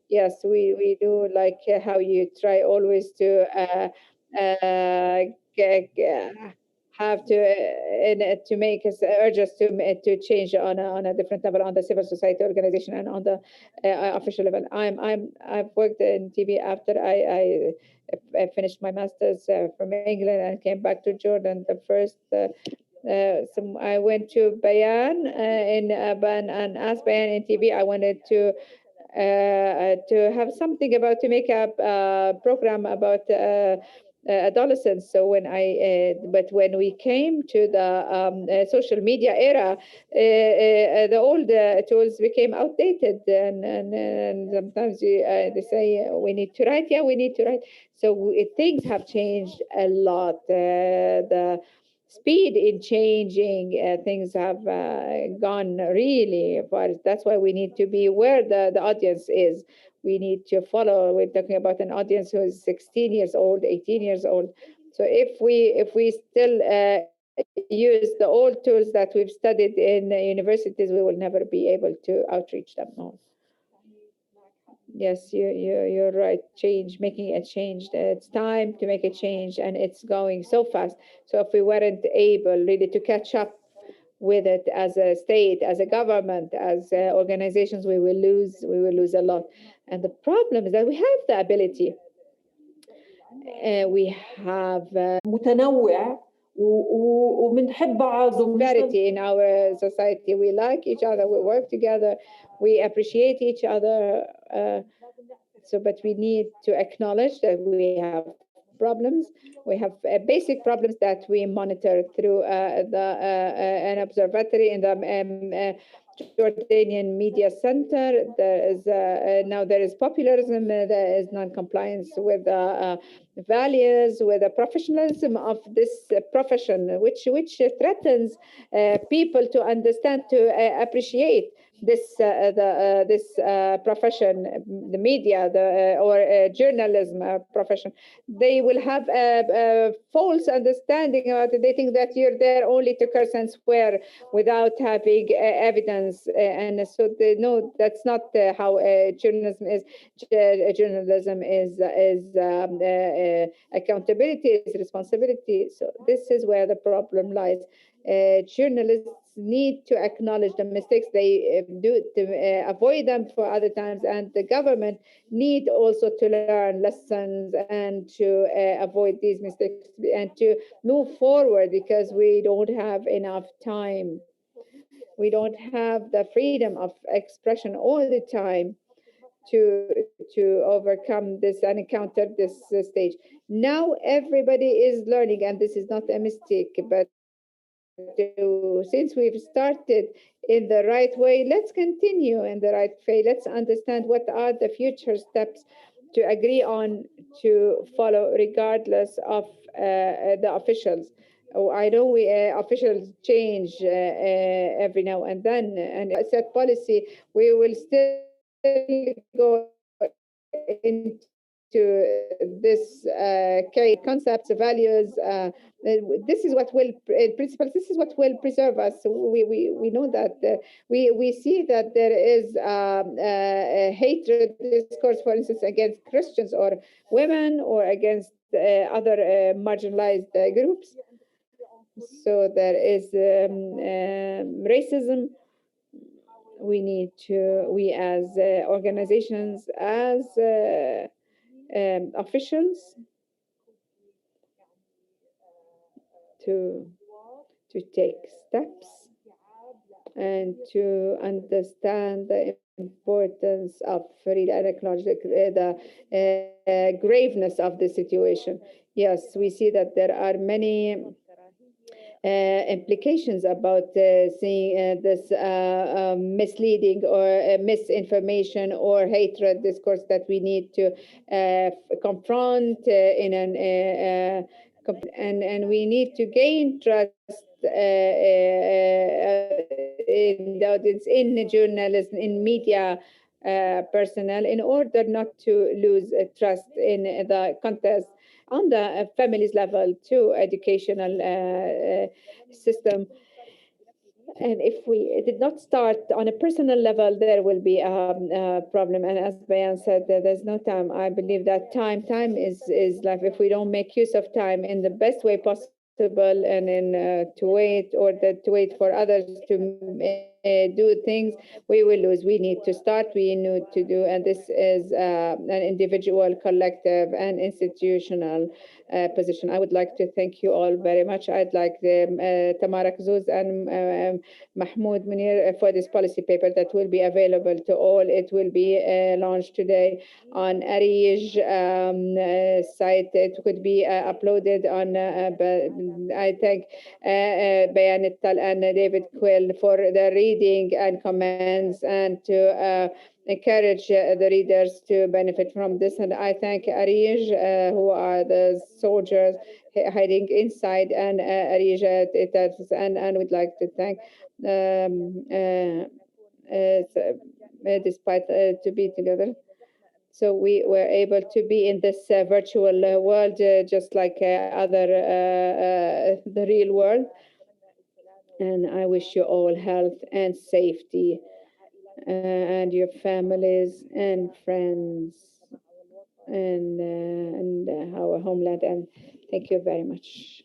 Yes, we do like how you try always to have to make us urge us to change on a different level on the civil society organization and on the official level. I've worked in TV after I finished my master's from England and came back to Jordan. The first I went to Bayan and asked Bayan in TV. I wanted to have something to make a program about adolescents. So but when we came to the social media era, the old tools became outdated, and sometimes they say we need to write. Yeah, we need to write. So things have changed a lot. The speed in changing things have gone really far. That's why we need to be where the audience is. We need to follow. We're talking about an audience who is 16 years old, 18 years old. So if we still use the old tools that we've studied in universities, we will never be able to outreach them all. Yes, you're right. Making a change. It's time to make a change, and it's going so fast. So if we weren't able really to catch up with it as a state, as a government, as organizations, we will lose a lot. And the problem is that we have the ability. We have متنوع وبنحب بعض. Variety in our society. We like each other. We work together. We appreciate each other. But we need to acknowledge that we have problems. We have basic problems that we monitor through an observatory in the Jordanian Media Center. There is popularism. There is non-compliance with values, with the professionalism of this profession, which threatens people to understand, to appreciate this profession, the media, or journalism profession. They will have a false understanding about it. They think that you're there only to curse and swear without having evidence, and so no, that's not how journalism is. Journalism is accountability, is responsibility. So this is where the problem lies. Journalists need to acknowledge the mistakes they do, to avoid them for other times, and the government need also to learn lessons and to avoid these mistakes and to move forward, because we don't have enough time. We don't have the freedom of expression all the time to overcome this and encounter this stage. Now everybody is learning, and this is not a mistake, but since we've started in the right way, let's continue in the right way. Let's understand what are the future steps to agree on, to follow, regardless of the officials I know we officials change every now and then, and set policy. We will still go into this concepts, values. This is what will principles. This is what will preserve us. We know that we see that there is a hatred discourse, for instance, against Christians or women or against other marginalized groups. So there is racism. We as organizations, as officials, to take steps and to understand the importance of freedom and acknowledge the graveness of the situation. Yes, we see that there are many implications about seeing this misleading or misinformation or hatred discourse that we need to confront and we need to gain trust in the audience, in journalism, in media personnel, in order not to lose trust in the contest on the families level to educational system. And if we did not start on a personal level, there will be a problem. And as Bayan said, there's no time. I believe that time is life. If we don't make use of time in the best way possible, and to wait for others to do things, we will lose. We need to start. We need to do, and this is an individual, collective, and institutional position. I would like to thank you all very much. I'd like Tamara, Khozouz, and Mahmoud, Munir for this policy paper that will be available to all. It will be launched today on Arij site. It could be uploaded on. I thank Bayan Ittal and David Quill for the reading and comments, and to encourage the readers to benefit from this. And I thank Arij, who are the soldiers hiding inside, and Arij, and we'd like to thank despite to be together. So we were able to be in this virtual world, just like the real world. And I wish you all health and safety, and your families and friends, and our homeland. And thank you very much.